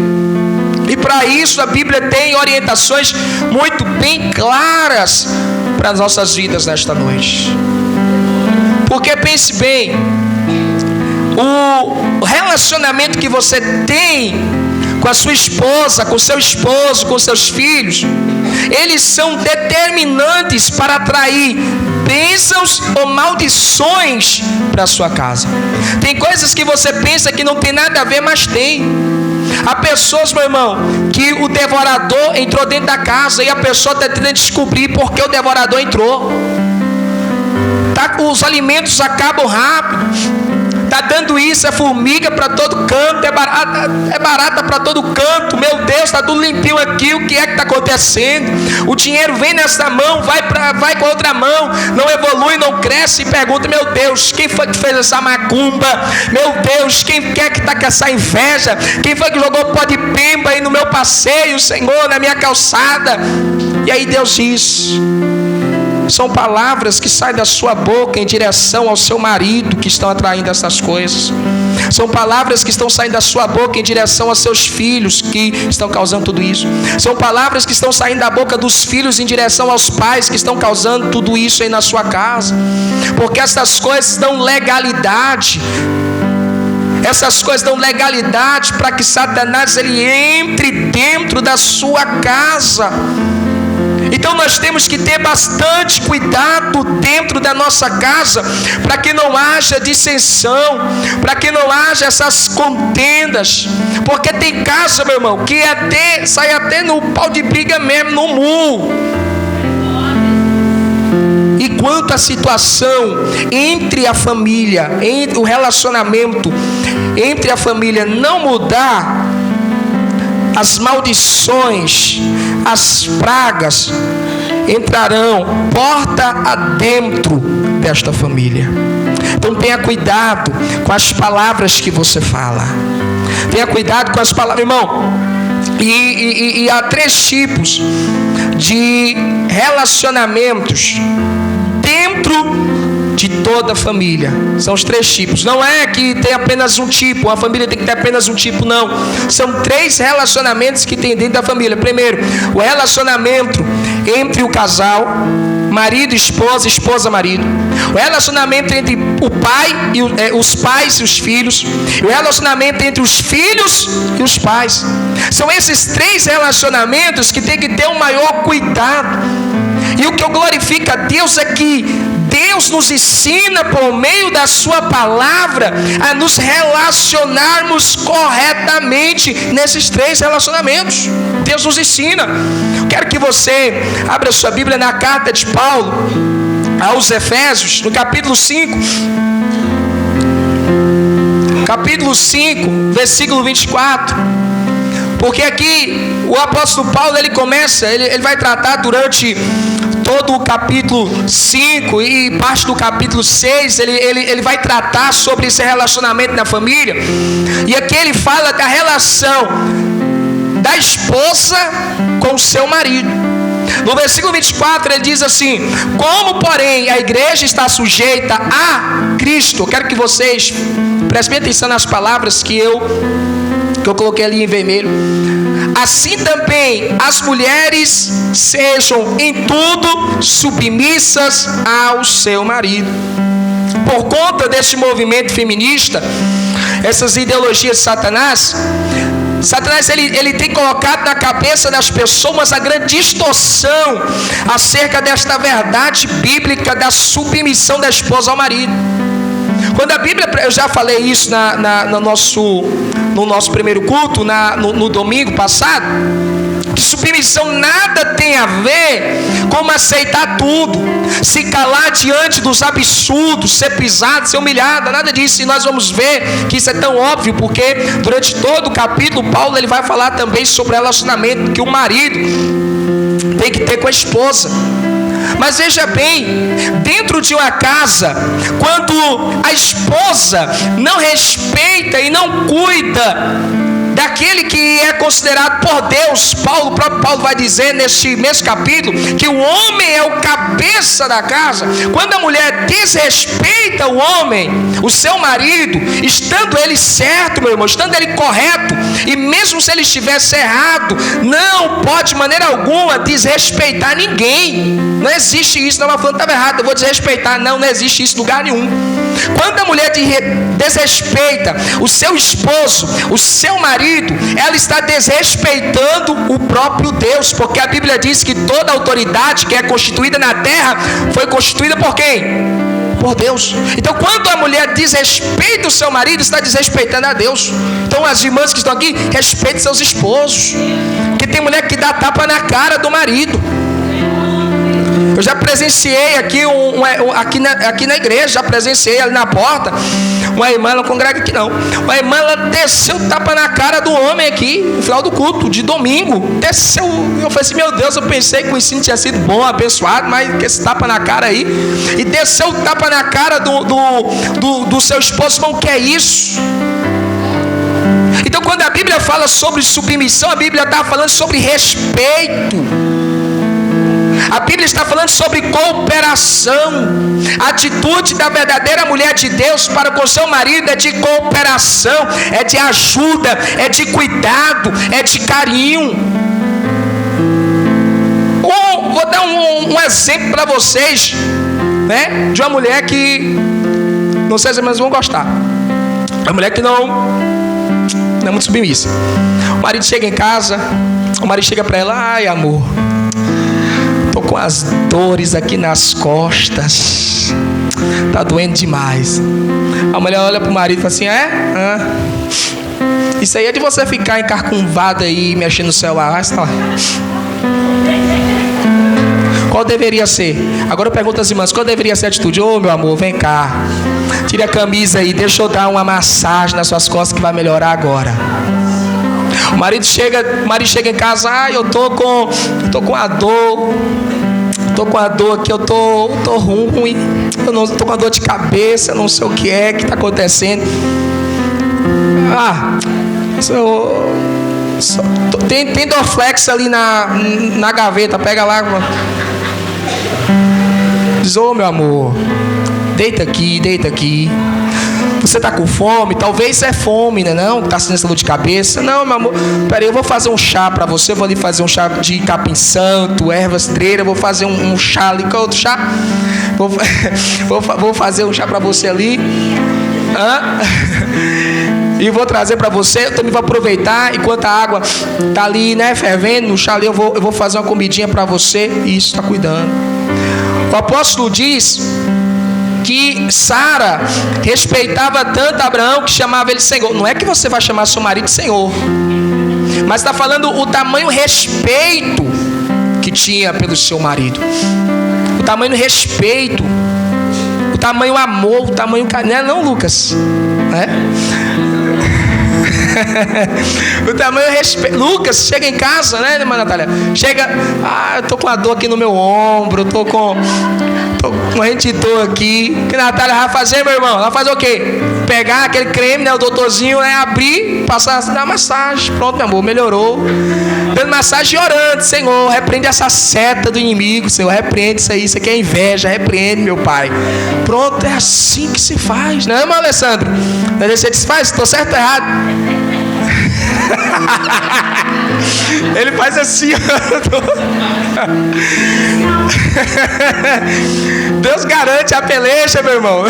E para isso a Bíblia tem orientações muito bem claras para as nossas vidas nesta noite. Porque pense bem, o relacionamento que você tem com a sua esposa, com o seu esposo, com seus filhos, eles são determinantes para atrair bênçãos ou maldições para a sua casa. Tem coisas que você pensa que não tem nada a ver, mas tem. Há pessoas, meu irmão, que o devorador entrou dentro da casa e a pessoa está tentando descobrir por que o devorador entrou. Os alimentos acabam rápido. Está dando isso, é formiga para todo canto, é barata para todo canto. Meu Deus, está tudo limpinho aqui. O que é que está acontecendo? O dinheiro vem nessa mão, vai com a outra mão, não evolui, não cresce. E pergunta: meu Deus, quem foi que fez essa macumba? Meu Deus, quem é que está com essa inveja? Quem foi que jogou pó de pemba aí no meu passeio, Senhor, na minha calçada? E aí Deus diz: são palavras que saem da sua boca em direção ao seu marido que estão atraindo essas coisas. São palavras que estão saindo da sua boca em direção aos seus filhos que estão causando tudo isso. São palavras que estão saindo da boca dos filhos em direção aos pais que estão causando tudo isso aí na sua casa. Porque essas coisas dão legalidade. Essas coisas dão legalidade para que Satanás ele entre dentro da sua casa. Então nós temos que ter bastante cuidado dentro da nossa casa, para que não haja dissensão, para que não haja essas contendas, porque tem casa, meu irmão, que sai até no pau de briga mesmo, no murro. E quanto à situação entre a família, entre o relacionamento entre a família não mudar, as maldições, as pragas entrarão porta adentro desta família. Então tenha cuidado com as palavras que você fala. Tenha cuidado com as palavras, irmão. E há 3 tipos de relacionamentos dentro de toda a família. São os 3 tipos. Não é que tem apenas um tipo, a família tem que ter apenas um tipo, não. São 3 relacionamentos que tem dentro da família. Primeiro, o relacionamento entre o casal, marido, esposa, esposa, marido. O relacionamento entre o pai e os pais e os filhos. E o relacionamento entre os filhos e os pais. São esses 3 relacionamentos que tem que ter um maior cuidado. E o que eu glorifico a Deus é que Deus nos ensina por meio da sua palavra a nos relacionarmos corretamente nesses 3 relacionamentos. Deus nos ensina. Quero que você abra a sua Bíblia na carta de Paulo aos Efésios, no capítulo 5. Capítulo 5, versículo 24. Porque aqui o apóstolo Paulo, ele vai tratar durante todo o capítulo 5 e parte do capítulo 6, ele vai tratar sobre esse relacionamento na família. E aqui ele fala da relação da esposa com o seu marido. No versículo 24 ele diz assim: como porém a igreja está sujeita a Cristo. Eu quero que vocês prestem atenção nas palavras que eu coloquei ali em vermelho. Assim também as mulheres sejam em tudo submissas ao seu marido. Por conta deste movimento feminista, essas ideologias de Satanás, ele tem colocado na cabeça das pessoas a grande distorção acerca desta verdade bíblica da submissão da esposa ao marido. Quando a Bíblia, eu já falei isso no nosso primeiro culto, no domingo passado, que submissão nada tem a ver com aceitar tudo, se calar diante dos absurdos, ser pisado, ser humilhado, nada disso. E nós vamos ver que isso é tão óbvio, porque durante todo o capítulo Paulo ele vai falar também sobre o relacionamento que o marido tem que ter com a esposa. Mas veja bem, dentro de uma casa, quando a esposa não respeita e não cuida daquele que é considerado por Deus, o próprio Paulo vai dizer neste mesmo capítulo que o homem é o cabeça da casa. Quando a mulher desrespeita o homem, o seu marido, estando ele certo, meu irmão, estando ele correto, e mesmo se ele estivesse errado, não pode de maneira alguma desrespeitar ninguém. Não existe isso. Não, mas falando que estava errado, eu vou desrespeitar. Não existe isso em lugar nenhum. Quando a mulher desrespeita o seu esposo, o seu marido, ela está desrespeitando o próprio Deus, porque a Bíblia diz que toda autoridade que é constituída na terra foi constituída por quem? Por Deus. Então, quando a mulher desrespeita o seu marido, está desrespeitando a Deus. Então, as irmãs que estão aqui, respeitem seus esposos, porque tem mulher que dá tapa na cara do marido. Eu já presenciei aqui, aqui na igreja, já presenciei ali na porta, uma irmã, ela não congrega aqui não, uma irmã, ela desceu tapa na cara do homem aqui, no final do culto, de domingo, desceu. Eu falei assim, meu Deus, eu pensei que o ensino tinha sido bom, abençoado, mas que esse tapa na cara aí, e desceu tapa na cara do seu esposo. Irmão, que é isso? Então, quando a Bíblia fala sobre submissão, a Bíblia está falando sobre respeito. A Bíblia está falando sobre cooperação. A atitude da verdadeira mulher de Deus para com seu marido é de cooperação, é de ajuda, é de cuidado, é de carinho. Vou dar um exemplo para vocês, né, de uma mulher que, não sei se vocês vão gostar, uma mulher que não é muito submissa. O marido chega em casa, o marido chega para ela: ai, amor, as dores aqui nas costas. Tá doendo demais. A mulher olha pro marido e fala assim: isso aí é de você ficar encarcunvado aí, mexendo no celular. Vai lá. Qual deveria ser? Agora eu pergunto às irmãs: qual deveria ser a atitude? Ô, meu amor, vem cá. Tire a camisa aí, deixa eu dar uma massagem nas suas costas que vai melhorar agora. O marido chega em casa: eu tô com a dor. Tô com a dor aqui, eu tô ruim. Eu tô com a dor de cabeça, não sei o que tá acontecendo. Tem Dorflex ali na gaveta, pega lá. Diz: ô, meu amor, deita aqui. Você tá com fome? Talvez é fome, né? Não, tá sentindo essa dor de cabeça. Não, meu amor, peraí, eu vou fazer um chá pra você. Eu vou ali fazer um chá de capim santo, ervas treiras. Vou fazer um chá ali. Qual outro chá? Vou fazer um chá pra você ali. E vou trazer pra você. Eu também vou aproveitar enquanto a água tá ali, né, fervendo no chá ali. Eu vou fazer uma comidinha pra você. Isso, tá cuidando. O apóstolo diz que Sara respeitava tanto Abraão que chamava ele Senhor. Não é que você vai chamar seu marido de Senhor, mas está falando o tamanho respeito que tinha pelo seu marido, o tamanho respeito, o tamanho amor, o tamanho carinho. Não, Lucas, o tamanho respeito. Lucas chega em casa, né, irmã Natália? Chega: eu tô com a dor aqui no meu ombro, tô com morrendo de dor aqui. O que a Natália vai fazer, meu irmão? Ela vai fazer o quê? Pegar aquele creme, né, o doutorzinho, abrir, passar, dar massagem. Pronto, meu amor, melhorou. Dando massagem e orando: Senhor, repreende essa seta do inimigo, Senhor, repreende isso aqui é inveja, repreende, meu Pai. Pronto, é assim que se faz, não é, irmão Alessandro? Você diz: faz, estou certo ou errado? Ele faz assim. Deus garante a peleja, meu irmão.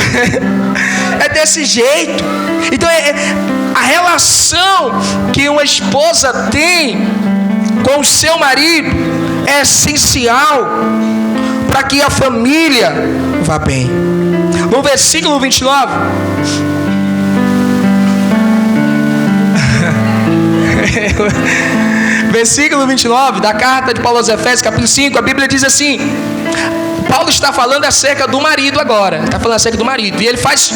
É desse jeito. Então a relação que uma esposa tem com o seu marido é essencial para que a família vá bem. No versículo 29, versículo 29 da carta de Paulo aos Efésios, capítulo 5, a Bíblia diz assim: Paulo está falando acerca do marido agora. Está falando acerca do marido. E ele faz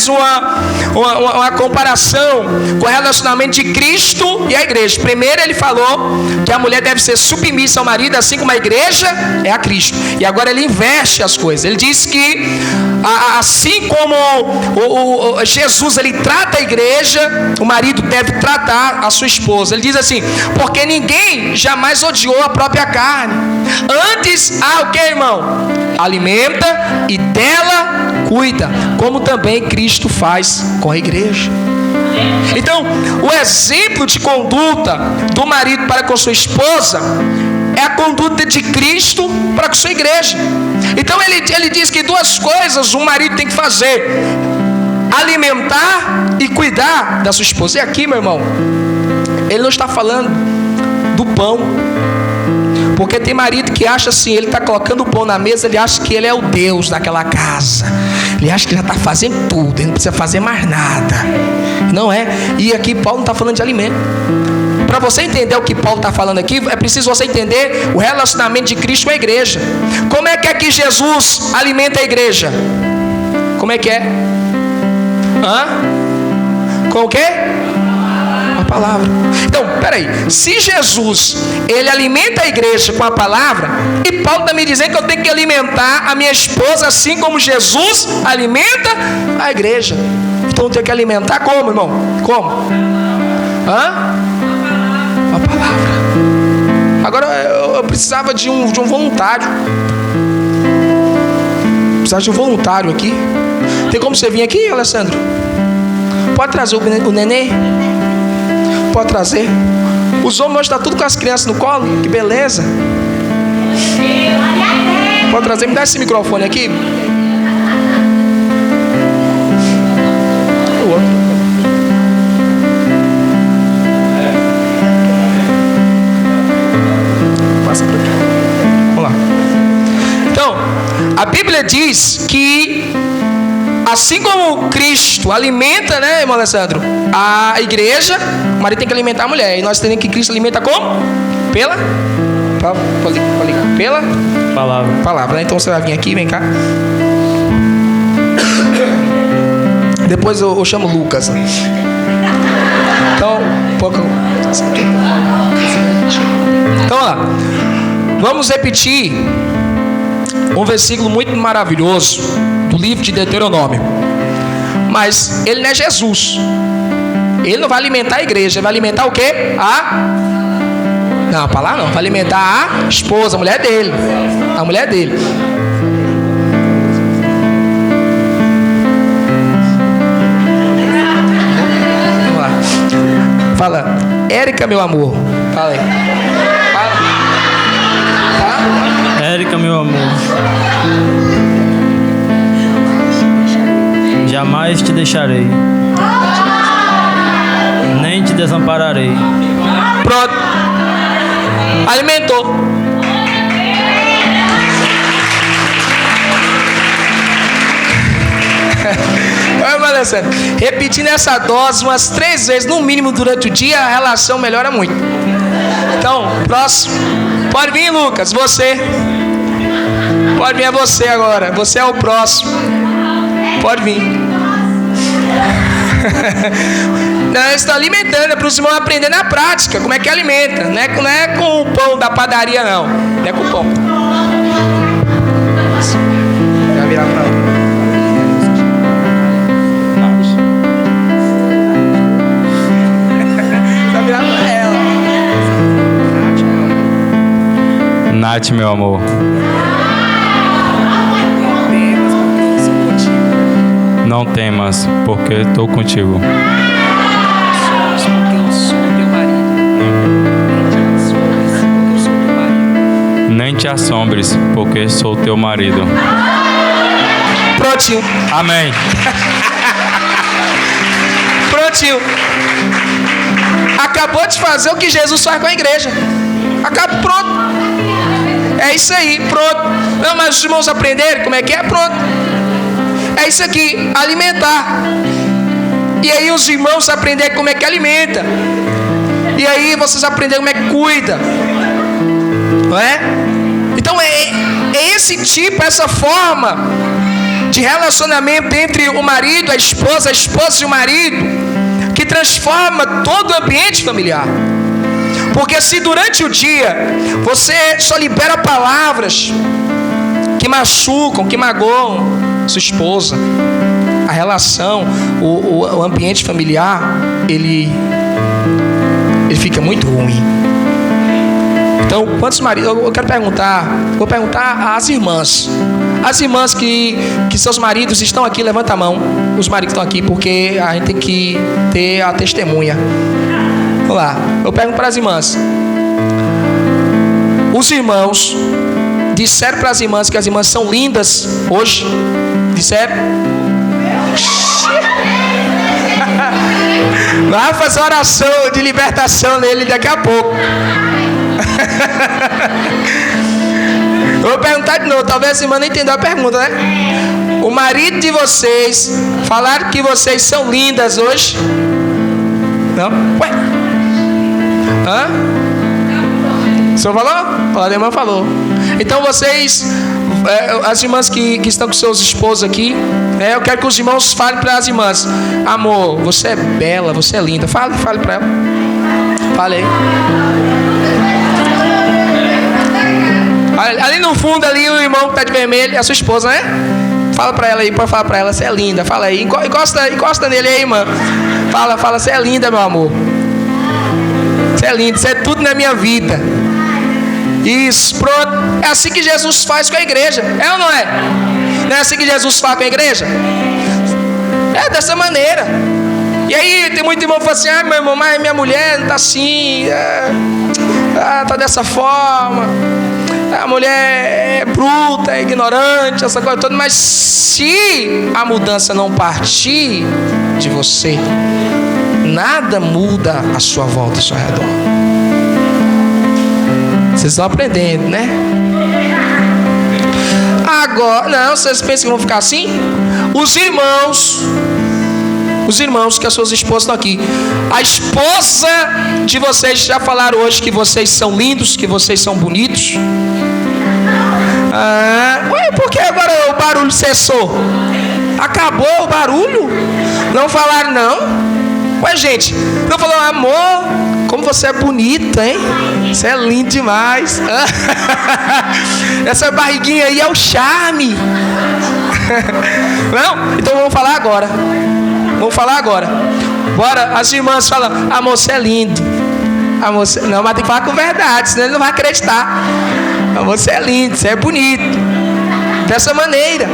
uma comparação com o relacionamento de Cristo e a igreja. Primeiro ele falou que a mulher deve ser submissa ao marido, assim como a igreja é a Cristo. E agora ele inverte as coisas. Ele diz que assim como Jesus ele trata a igreja, o marido deve tratar a sua esposa. Ele diz assim: porque ninguém jamais odiou a própria carne. Antes, o que, irmão? Alimenta e dela cuida, como também Cristo faz com a igreja. Então, o exemplo de conduta do marido para com sua esposa é a conduta de Cristo para com sua igreja. Então ele diz que duas coisas um marido tem que fazer: alimentar e cuidar da sua esposa. E aqui, meu irmão, ele não está falando do pão. Porque tem marido que acha assim, ele está colocando o pão na mesa, ele acha que ele é o Deus daquela casa. Ele acha que já está fazendo tudo, ele não precisa fazer mais nada. Não é? E aqui Paulo não está falando de alimento. Para você entender o que Paulo está falando aqui, é preciso você entender o relacionamento de Cristo com a igreja. Como é que Jesus alimenta a igreja? Como é que é? Com o quê? A palavra. Então, peraí, se Jesus ele alimenta a igreja com a palavra, e Paulo está me dizendo que eu tenho que alimentar a minha esposa assim como Jesus alimenta a igreja. Então eu tenho que alimentar como, irmão? Como? A palavra. Agora eu precisava de um voluntário. Precisava de um voluntário aqui. Tem como você vir aqui, Alessandro? Pode trazer o nenê? Pode trazer. Os homens hoje estão tudo com as crianças no colo. Que beleza. Pode trazer. Me dá esse microfone aqui. O outro. Passa para aqui. Vamos lá. A Bíblia diz que assim como Cristo alimenta, né, irmão Alessandro, a igreja, o marido tem que alimentar a mulher. E nós entendemos que Cristo alimenta como? Pela palavra. Então você vai vir aqui, vem cá. Depois eu chamo Lucas. Então, Então, ó, vamos repetir um versículo muito maravilhoso do livro de Deuteronômio. Mas ele não é Jesus. Ele não vai alimentar a igreja. Ele vai alimentar o quê? Não, para lá não. Vai alimentar a esposa, a mulher dele. A mulher dele. Vamos lá. Fala, Érica, meu amor. Fala aí. Fala. Érica, meu amor. Jamais te deixarei, nem te desampararei. Pronto. Alimentou. Olha, Alessandro, repetindo essa dose umas 3 vezes, no mínimo, durante o dia, a relação melhora muito. Então, próximo. Pode vir, Lucas, você. Pode vir, é você agora. Você é o próximo. Pode vir. Não, eu estou alimentando, é para os irmãos aprender na prática como é que alimenta. Não é com o pão da padaria, não. Não é com o pão. Vai virar para lá. Vai virar para ela. Nath, meu amor. Não temas, porque estou contigo. Nem te assombres, porque sou teu marido. Prontinho. Amém. Prontinho. Acabou de fazer o que Jesus faz com a igreja. Acabou, pronto. É isso aí, pronto. Não, mas os irmãos aprenderam como é que é? Pronto. É isso aqui, alimentar. E aí os irmãos aprenderam como é que alimenta. E aí vocês aprenderam como é que cuida. Não é? Então é esse tipo, essa forma de relacionamento entre o marido, a esposa e o marido, que transforma todo o ambiente familiar. Porque se durante o dia você só libera palavras que machucam, que magoam sua esposa, a relação, o ambiente familiar, ele fica muito ruim. Então, quantos maridos? Eu quero perguntar, vou perguntar às irmãs. As irmãs que seus maridos estão aqui, levanta a mão. Os maridos estão aqui, porque a gente tem que ter a testemunha. Vamos lá, eu pergunto para as irmãs. Os irmãos disseram para as irmãs que as irmãs são lindas hoje? Disseram? Vai fazer uma oração de libertação nele daqui a pouco. Eu vou perguntar de novo, talvez a irmã não entendeu a pergunta, né? O marido de vocês falaram que vocês são lindas hoje? Não? Ué? Hã? O senhor falou? A irmã falou. Então vocês, as irmãs que estão com seus esposos aqui, eu quero que os irmãos falem para as irmãs: amor, você é bela, você é linda. Fale para ela. Fale aí. Ali no fundo, ali o irmão que está de vermelho é a sua esposa, né? Fala para ela aí, pode falar para ela, você é linda. Fala aí, encosta nele aí, irmã. Fala, você é linda, meu amor. Você é linda, você é tudo na minha vida. Isso, pronto. É assim que Jesus faz com a igreja. É ou não é? Não é assim que Jesus faz com a igreja? É dessa maneira. E aí tem muito irmão que fala assim: ah, meu irmão, mas minha mulher não está assim, está dessa forma, a mulher é bruta, é ignorante, essa coisa toda. Mas se a mudança não partir de você, nada muda à sua volta, ao seu redor. Vocês estão aprendendo, né? Agora, não, vocês pensam que vão ficar assim? Os irmãos que as suas esposas estão aqui. A esposa de vocês já falaram hoje que vocês são lindos, que vocês são bonitos. Por que agora o barulho cessou? Acabou o barulho? Não falaram não? Gente, não falou, amor, como você é bonita, hein? Você é lindo demais. Essa barriguinha aí é o charme. Não? Então vamos falar agora. Bora, as irmãs falam, amor, você é lindo. Amor, você... Não, mas tem que falar com verdade, senão ele não vai acreditar. Amor, você é lindo, você é bonito. Dessa maneira.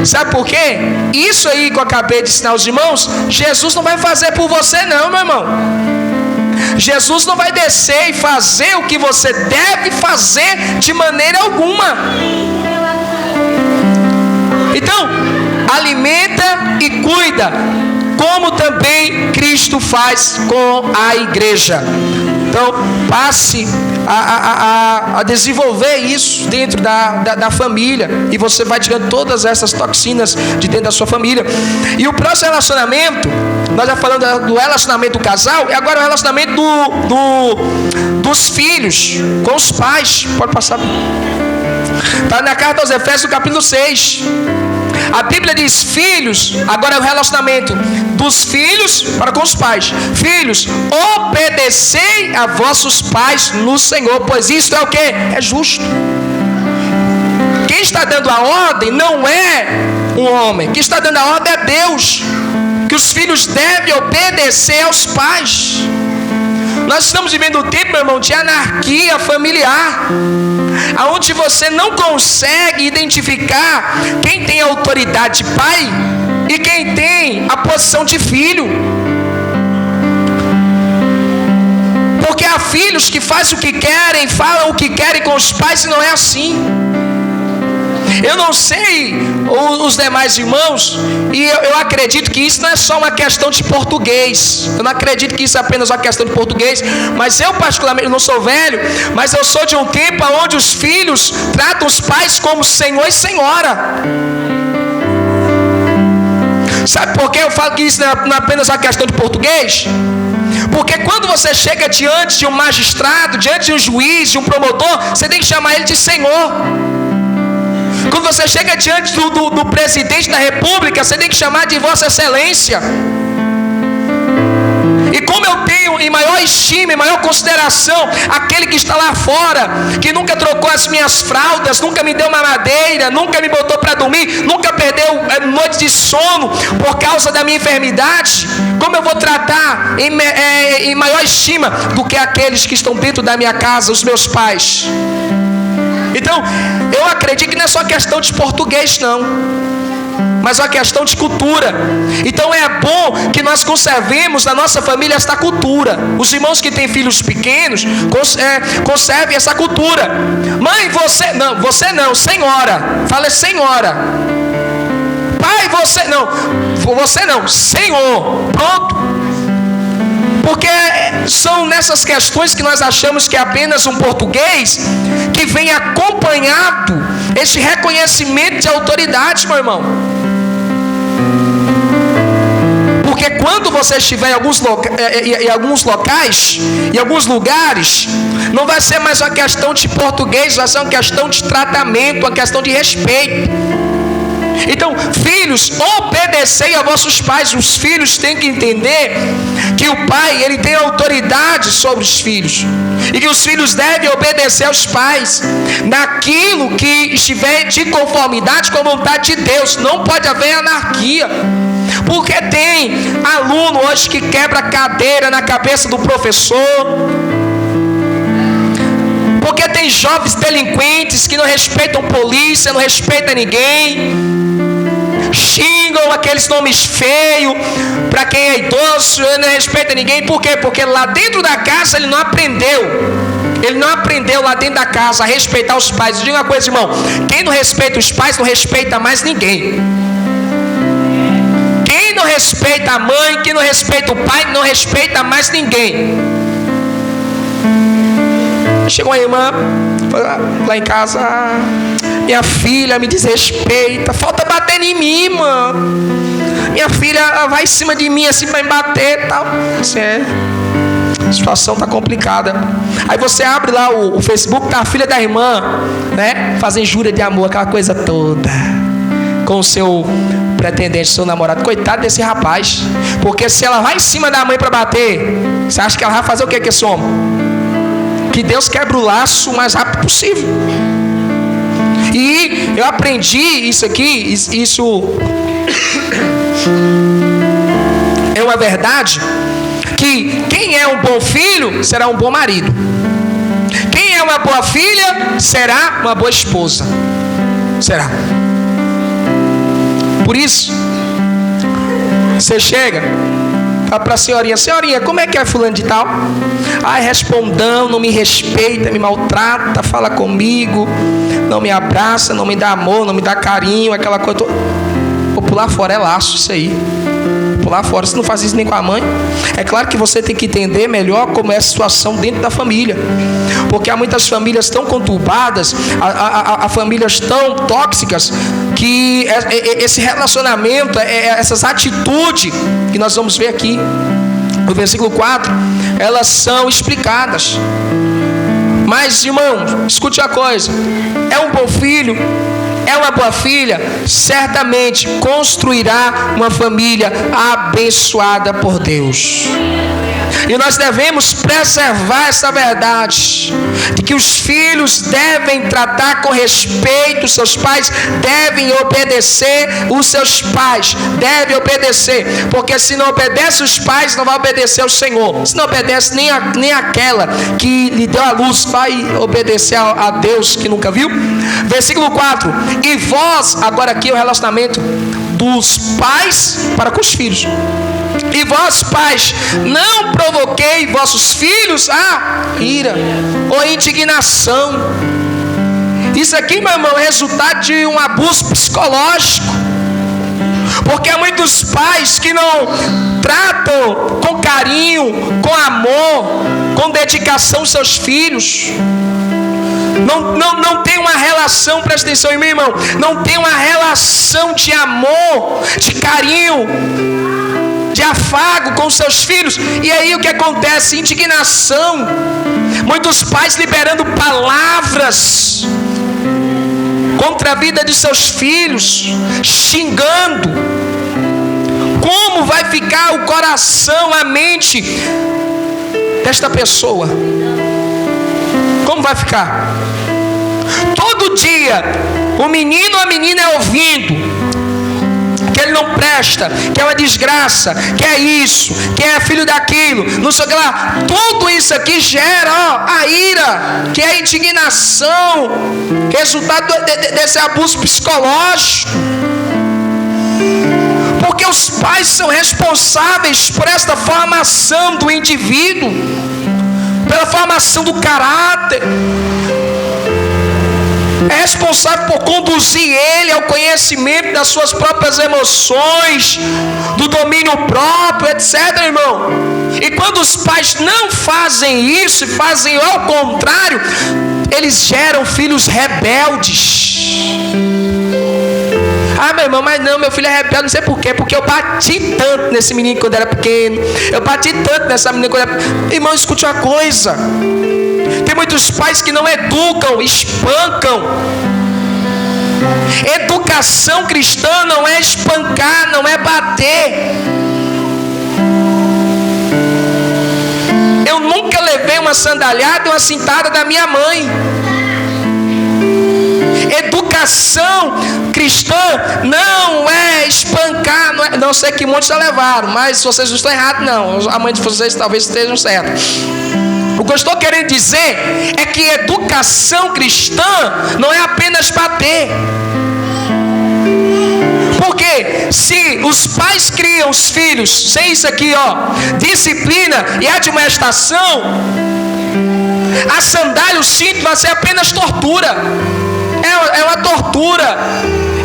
Sabe por quê? Isso aí que eu acabei de ensinar aos irmãos, Jesus não vai fazer por você não, meu irmão. Jesus não vai descer e fazer o que você deve fazer de maneira alguma. Então, alimenta e cuida, como também Cristo faz com a igreja. Então, passe a desenvolver isso dentro da família, e você vai tirando todas essas toxinas de dentro da sua família. E o próximo relacionamento, nós já falamos do relacionamento do casal, e agora o relacionamento dos filhos com os pais. Pode passar. Está na carta aos Efésios, no capítulo 6. A Bíblia diz, filhos, agora é o relacionamento dos filhos para com os pais. Filhos, obedecei a vossos pais no Senhor, pois isto é o que? É justo. Quem está dando a ordem não é um homem. Quem está dando a ordem é Deus. Que os filhos devem obedecer aos pais. Nós estamos vivendo um tempo, meu irmão, de anarquia familiar, aonde você não consegue identificar quem tem a autoridade de pai e quem tem a posição de filho. Porque há filhos que fazem o que querem, falam o que querem com os pais, e não é assim. Eu não sei os demais irmãos, e eu acredito que isso não é só uma questão de português. Eu não acredito que isso é apenas uma questão de português. Mas eu particularmente, não sou velho, mas eu sou de um tempo onde os filhos tratam os pais como senhor e senhora. Sabe por que eu falo que isso não é apenas uma questão de português? Porque quando você chega diante de um magistrado, diante de um juiz, de um promotor, você tem que chamar ele de senhor. Quando você chega diante do presidente da república, você tem que chamar de Vossa Excelência. E como eu tenho em maior estima, em maior consideração aquele que está lá fora, que nunca trocou as minhas fraldas, nunca me deu mamadeira, nunca me botou para dormir, nunca perdeu noite de sono por causa da minha enfermidade, como eu vou tratar em maior estima do que aqueles que estão dentro da minha casa, os meus pais? Então, eu acredito que não é só questão de português não, mas uma questão de cultura. Então é bom que nós conservemos na nossa família esta cultura. Os irmãos que têm filhos pequenos, conservem essa cultura. Mãe, você não, senhora. Fala senhora. Pai, você não, senhor. Pronto. Porque são nessas questões que nós achamos que é apenas um português que vem acompanhado esse reconhecimento de autoridade, meu irmão. Porque quando você estiver em alguns locais, em alguns lugares, não vai ser mais uma questão de português, vai ser uma questão de tratamento, uma questão de respeito. Então, filhos, obedecei a vossos pais. Os filhos têm que entender que o pai, ele tem autoridade sobre os filhos, e que os filhos devem obedecer aos pais naquilo que estiver de conformidade com a vontade de Deus. Não pode haver anarquia. Porque tem aluno hoje que quebra cadeira na cabeça do professor. Porque tem jovens delinquentes que não respeitam polícia, não respeitam ninguém, xingam aqueles nomes feios para quem é idoso, não respeita ninguém. Por quê? Porque lá dentro da casa ele não aprendeu. Ele não aprendeu lá dentro da casa a respeitar os pais. Diga uma coisa, irmão: quem não respeita os pais não respeita mais ninguém. Quem não respeita a mãe, quem não respeita o pai, não respeita mais ninguém. Chegou uma irmã lá em casa: Minha filha me desrespeita, falta bater em mim, mano. Minha filha ela vai em cima de mim assim para me bater e tal. Assim, a situação tá complicada. Aí você abre lá o Facebook, tá a filha da irmã, né? Fazem jura de amor, aquela coisa toda, com o seu pretendente, seu namorado. Coitado desse rapaz, porque se ela vai em cima da mãe para bater, você acha que ela vai fazer o que esse homem? Que Deus quebra o laço o mais rápido possível. E eu aprendi isso aqui, isso é uma verdade, que quem é um bom filho será um bom marido. Quem é uma boa filha será uma boa esposa. Será. Por isso, você chega, fala para a senhorinha: senhorinha, como é que é fulano de tal? Ai, respondão, não me respeita, me maltrata, fala comigo, não me abraça, não me dá amor, não me dá carinho, aquela coisa toda. Vou pular fora, é laço isso aí. Pular fora, você não faz isso nem com a mãe. É claro que você tem que entender melhor como é a situação dentro da família, porque há muitas famílias tão conturbadas, há famílias tão tóxicas, que esse relacionamento, essas atitudes que nós vamos ver aqui no versículo 4, elas são explicadas. Mas, irmão, escute a coisa: é um bom filho, é uma boa filha, certamente construirá uma família abençoada por Deus. E nós devemos preservar essa verdade, de que os filhos devem tratar com respeito os seus pais, devem obedecer os seus pais, devem obedecer, porque se não obedece os pais, não vai obedecer ao Senhor. Se não obedece nem aquela que lhe deu a luz, vai obedecer a Deus que nunca viu. Versículo 4: e vós, agora aqui é o relacionamento dos pais para com os filhos. E vós, pais, não provoquei vossos filhos a ira ou indignação. Isso aqui, meu irmão, é resultado de um abuso psicológico, porque há muitos pais que não tratam com carinho, com amor, com dedicação os seus filhos. Não tem uma relação, presta atenção em mim, irmão, não tem uma relação de amor, de carinho, de afago com seus filhos. E aí o que acontece? Indignação. Muitos pais liberando palavras contra a vida de seus filhos, xingando. Como vai ficar o coração, a mente desta pessoa? Como vai ficar? Todo dia o menino ou a menina é ouvindo que ele não presta, que é uma desgraça, que é isso, que é filho daquilo, não sei o que lá. Tudo isso aqui gera a ira, que é a indignação, resultado desse abuso psicológico. Porque os pais são responsáveis por esta formação do indivíduo, pela formação do caráter. É responsável por conduzir ele ao conhecimento das suas próprias emoções, do domínio próprio, etc, irmão. E quando os pais não fazem isso e fazem ao contrário, eles geram filhos rebeldes. Ah, meu irmão, mas não, meu filho é rebelde, não sei por quê, porque eu bati tanto nesse menino quando era pequeno, eu bati tanto nessa menina quando era pequeno. Irmão, escute uma coisa: tem muitos pais que não educam, espancam. Educação cristã não é espancar, não é bater. Eu nunca levei uma sandalhada e uma cintada da minha mãe. Educação cristã não é espancar, não sei que muitos já levaram, mas vocês não estão errados não, a mãe de vocês talvez estejam certos. O que eu estou querendo dizer é que educação cristã não é apenas bater. Porque se os pais criam os filhos sem isso aqui, disciplina e admoestação, a sandália, o cinto vai ser apenas tortura. É uma tortura,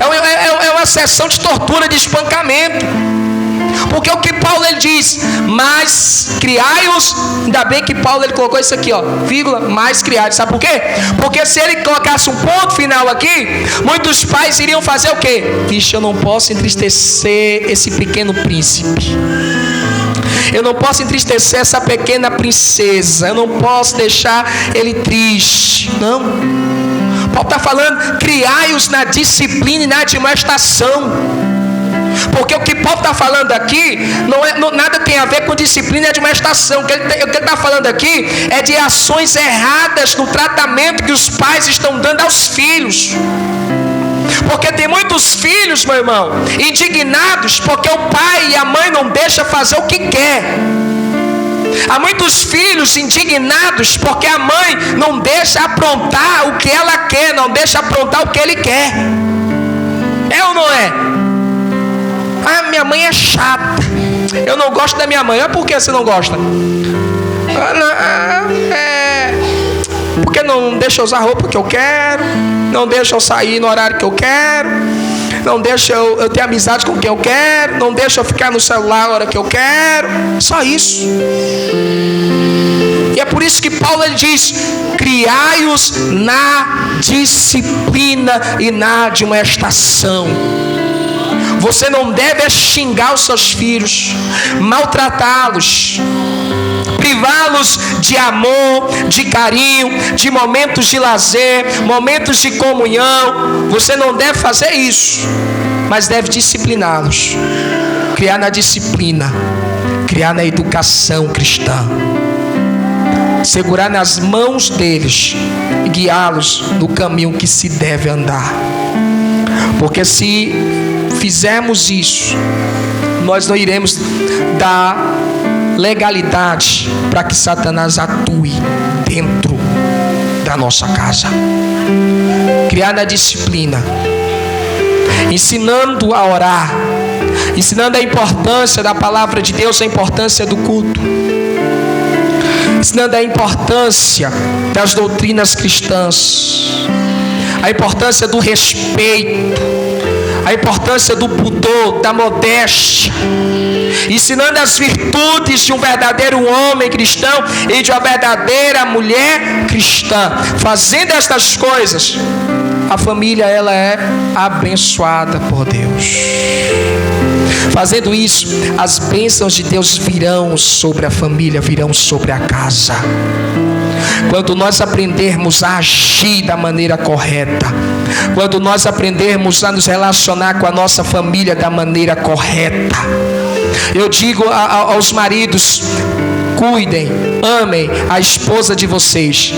é uma sessão de tortura, de espancamento. Porque o que Paulo ele diz, mas criai-os, ainda bem que Paulo ele colocou isso aqui, ó, vírgula, mais criai-os. Sabe por quê? Porque se ele colocasse um ponto final aqui, muitos pais iriam fazer o quê? Vixe, eu não posso entristecer esse pequeno príncipe. Eu não posso entristecer essa pequena princesa. Eu não posso deixar ele triste. Não. Paulo está falando, criai-os na disciplina e na admoestação. Porque o que Paulo está falando aqui nada tem a ver com disciplina e admoestação. O que ele está falando aqui é de ações erradas no tratamento que os pais estão dando aos filhos. Porque tem muitos filhos, meu irmão, indignados porque o pai e a mãe não deixam fazer o que quer. Há muitos filhos indignados porque a mãe não deixa aprontar o que ela quer, não deixa aprontar o que ele quer. É ou não é? Ah, minha mãe é chata, eu não gosto da minha mãe. Ah, por que você não gosta? Porque não deixa eu usar a roupa que eu quero, não deixa eu sair no horário que eu quero, não deixa eu ter amizade com quem eu quero, não deixa eu ficar no celular a hora que eu quero. Só isso. E é por isso que Paulo ele diz, criai-os na disciplina e na admoestação. Você não deve xingar os seus filhos, maltratá-los, privá-los de amor, de carinho, de momentos de lazer, momentos de comunhão. Você não deve fazer isso, mas deve discipliná-los, criar na disciplina, criar na educação cristã, segurar nas mãos deles e guiá-los no caminho que se deve andar. Porque se fizermos isso, nós não iremos dar legalidade para que Satanás atue dentro da nossa casa. Criar na disciplina, ensinando a orar, ensinando a importância da palavra de Deus, a importância do culto, ensinando a importância das doutrinas cristãs, a importância do respeito, a importância do pudor, da modéstia, ensinando as virtudes de um verdadeiro homem cristão e de uma verdadeira mulher cristã. Fazendo estas coisas, a família ela é abençoada por Deus. Fazendo isso, as bênçãos de Deus virão sobre a família, virão sobre a casa. Quando nós aprendermos a agir da maneira correta, quando nós aprendermos a nos relacionar com a nossa família da maneira correta, eu digo aos maridos, cuidem, amem a esposa de vocês.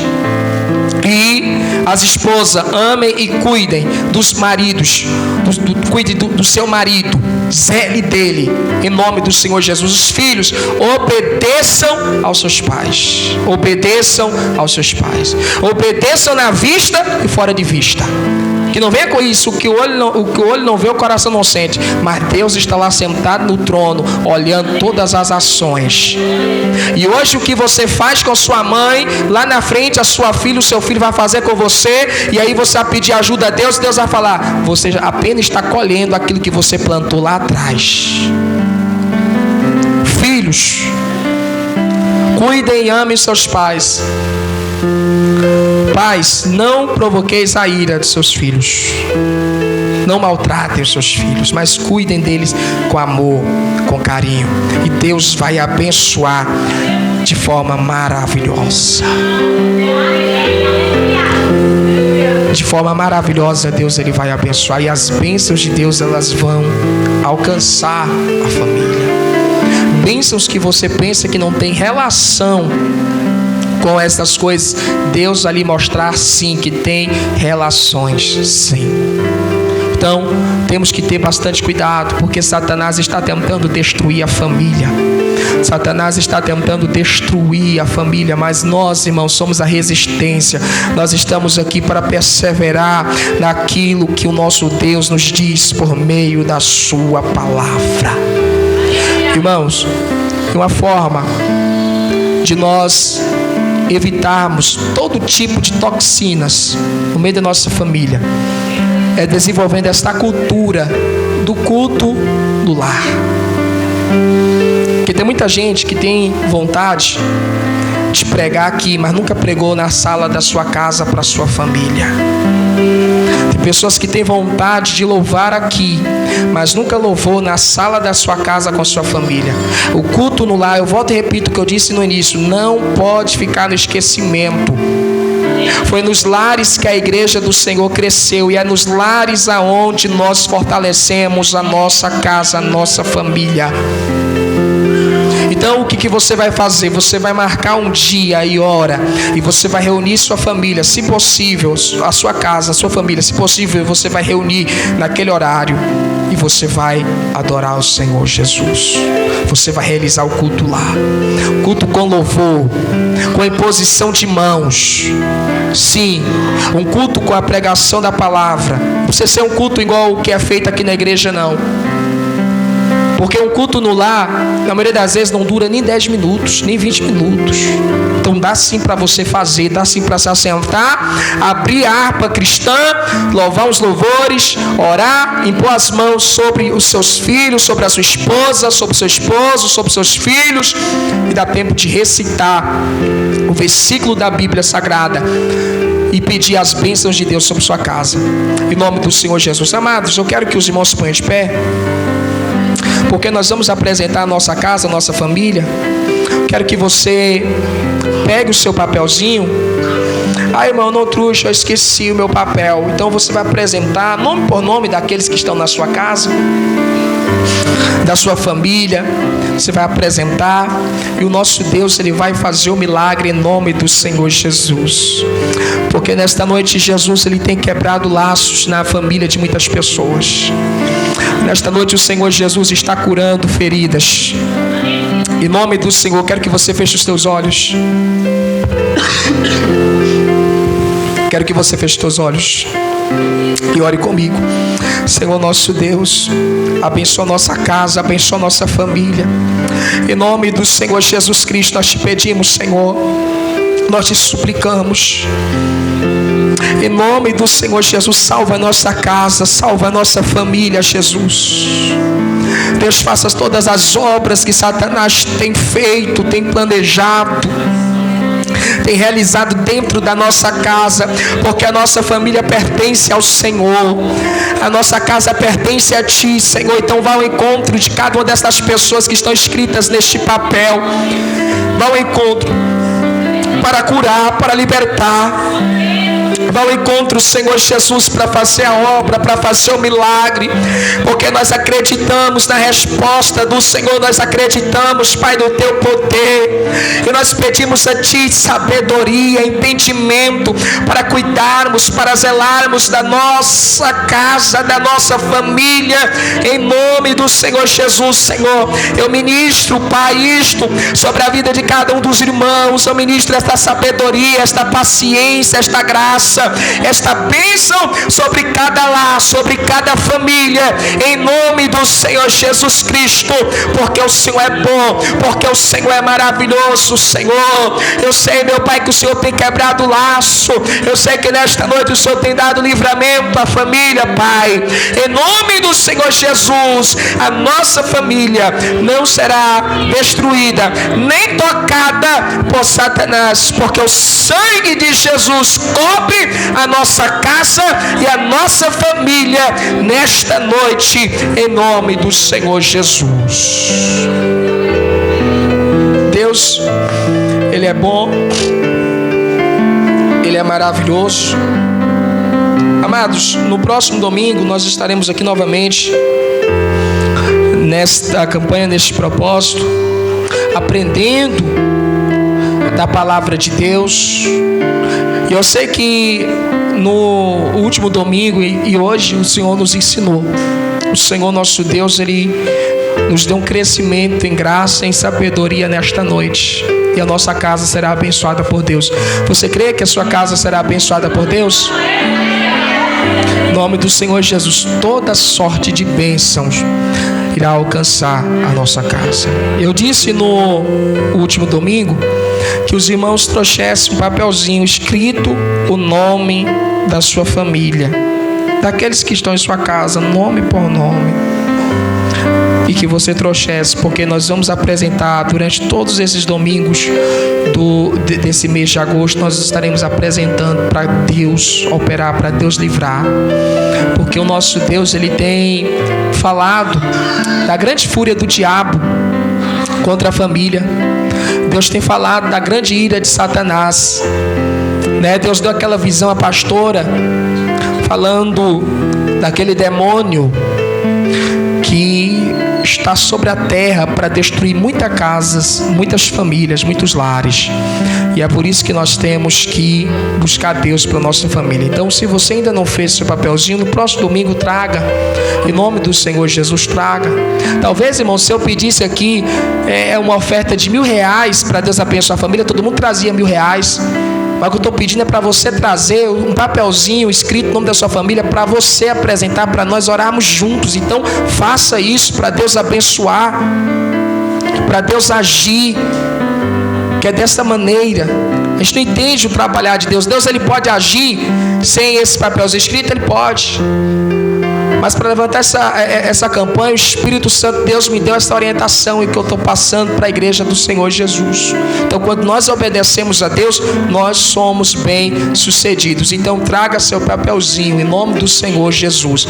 E as esposas, amem e cuidem dos maridos, cuide do seu marido, zele dele, em nome do Senhor Jesus. Os filhos, obedeçam aos seus pais, obedeçam aos seus pais, obedeçam na vista e fora de vista. Que não venha com isso, o que o olho não vê, o coração não sente. Mas Deus está lá sentado no trono, olhando todas as ações. E hoje o que você faz com a sua mãe, lá na frente a sua filha, o seu filho vai fazer com você. E aí você vai pedir ajuda a Deus, Deus vai falar, você apenas está colhendo aquilo que você plantou lá atrás. Filhos, cuidem e amem seus pais. Pais, não provoqueis a ira de seus filhos. Não maltratem os seus filhos, mas cuidem deles com amor, com carinho. E Deus vai abençoar de forma maravilhosa. De forma maravilhosa, Deus ele vai abençoar. E as bênçãos de Deus, elas vão alcançar a família. Bênçãos que você pensa que não tem relação com essas coisas, Deus ali mostrar sim que tem relações, sim. Então temos que ter bastante cuidado, porque Satanás está tentando destruir a família. Satanás está tentando destruir a família, mas nós, irmãos, somos a resistência. Nós estamos aqui para perseverar naquilo que o nosso Deus nos diz por meio da sua palavra. Irmãos, uma forma de nós evitarmos todo tipo de toxinas no meio da nossa família é desenvolvendo esta cultura do culto do lar. Porque tem muita gente que tem vontade de pregar aqui, mas nunca pregou na sala da sua casa para a sua família. Tem pessoas que têm vontade de louvar aqui, mas nunca louvou na sala da sua casa com a sua família. O culto no lar, eu volto e repito o que eu disse no início, não pode ficar no esquecimento. Foi nos lares que a igreja do Senhor cresceu, e é nos lares aonde nós fortalecemos a nossa casa, a nossa família. Então o que você vai fazer? Você vai marcar um dia e hora, e você vai reunir sua família, se possível, a sua casa, a sua família, se possível, você vai reunir naquele horário, e você vai adorar o Senhor Jesus. Você vai realizar o culto lá, culto com louvor, com imposição de mãos. Sim, um culto com a pregação da palavra. Não precisa ser um culto igual o que é feito aqui na igreja, não. Porque um culto no lar, na maioria das vezes, não dura nem 10 minutos, nem 20 minutos. Então dá sim para você fazer, dá sim para se assentar, abrir a harpa cristã, louvar os louvores, orar, impor as mãos sobre os seus filhos, sobre a sua esposa, sobre o seu esposo, sobre os seus filhos, e dá tempo de recitar o versículo da Bíblia Sagrada e pedir as bênçãos de Deus sobre sua casa. Em nome do Senhor Jesus. Amados, eu quero que os irmãos se ponham de pé, porque nós vamos apresentar a nossa casa, a nossa família. Quero que você pegue o seu papelzinho. Irmão, não trouxe, eu esqueci o meu papel. Então você vai apresentar nome por nome daqueles que estão na sua casa, da sua família. Você vai apresentar, e o nosso Deus, Ele vai fazer o milagre em nome do Senhor Jesus. Porque nesta noite Jesus, Ele tem quebrado laços na família de muitas pessoas. Nesta noite o Senhor Jesus está curando feridas. Em nome do Senhor, quero que você feche os teus olhos. Quero que você feche os teus olhos e ore comigo. Senhor nosso Deus, abençoa nossa casa, abençoa nossa família. Em nome do Senhor Jesus Cristo, nós te pedimos, Senhor, nós te suplicamos. Em nome do Senhor Jesus, salva a nossa casa, salva a nossa família, Jesus. Deus, faça todas as obras que Satanás tem feito, tem planejado, tem realizado dentro da nossa casa, porque a nossa família pertence ao Senhor, a nossa casa pertence a Ti, Senhor. Então vá ao encontro de cada uma dessas pessoas que estão escritas neste papel. Vá ao encontro para curar, para libertar. Vá ao encontro, Senhor Jesus, para fazer a obra, para fazer o milagre, porque nós acreditamos na resposta do Senhor, nós acreditamos, Pai, no Teu poder, e nós pedimos a Ti sabedoria, entendimento, para cuidarmos, para zelarmos da nossa casa, da nossa família, em nome do Senhor Jesus. Senhor, eu ministro, Pai, isto sobre a vida de cada um dos irmãos, eu ministro esta sabedoria, esta paciência, esta graça, esta bênção sobre cada lar, sobre cada família, em nome do Senhor Jesus Cristo, porque o Senhor é bom, porque o Senhor é maravilhoso, Senhor. Eu sei, meu Pai, que o Senhor tem quebrado o laço, eu sei que nesta noite o Senhor tem dado livramento à família, Pai. Em nome do Senhor Jesus, a nossa família não será destruída, nem tocada por Satanás, porque o sangue de Jesus cobre a nossa casa e a nossa família nesta noite, em nome do Senhor Jesus. Deus, Ele é bom, Ele é maravilhoso. Amados, no próximo domingo nós estaremos aqui novamente nesta campanha, neste propósito, aprendendo da palavra de Deus. E eu sei que no último domingo e hoje o Senhor nos ensinou. O Senhor nosso Deus, Ele nos deu um crescimento em graça, em sabedoria nesta noite. E a nossa casa será abençoada por Deus. Você crê que a sua casa será abençoada por Deus? Em nome do Senhor Jesus, toda sorte de bênçãos irá alcançar a nossa casa. Eu disse no último domingo que os irmãos trouxessem um papelzinho escrito o nome da sua família, daqueles que estão em sua casa, nome por nome. e que você trouxesse, porque nós vamos apresentar durante todos esses domingos desse mês de agosto, nós estaremos apresentando para Deus operar, para Deus livrar, porque o nosso Deus, Ele tem falado da grande fúria do diabo contra a família. Deus tem falado da grande ira de Satanás, né? Deus deu aquela visão à pastora, falando daquele demônio que está sobre a terra para destruir muitas casas, muitas famílias, muitos lares. E é por isso que nós temos que buscar Deus para a nossa família. Então, se você ainda não fez seu papelzinho, no próximo domingo traga, em nome do Senhor Jesus, traga. Talvez, irmão, se eu pedisse aqui uma oferta de R$1.000 para Deus abençoar a família, todo mundo trazia R$1.000. Mas o que eu estou pedindo é para você trazer um papelzinho escrito no nome da sua família, para você apresentar, para nós orarmos juntos. Então faça isso para Deus abençoar, para Deus agir, que é dessa maneira. A gente não entende o trabalhar de Deus. Deus, Ele pode agir sem esse papelzinho escrito, Ele pode. Mas para levantar essa campanha, o Espírito Santo, Deus me deu essa orientação e que eu estou passando para a igreja do Senhor Jesus. Então, quando nós obedecemos a Deus, nós somos bem-sucedidos. Então, traga seu papelzinho em nome do Senhor Jesus.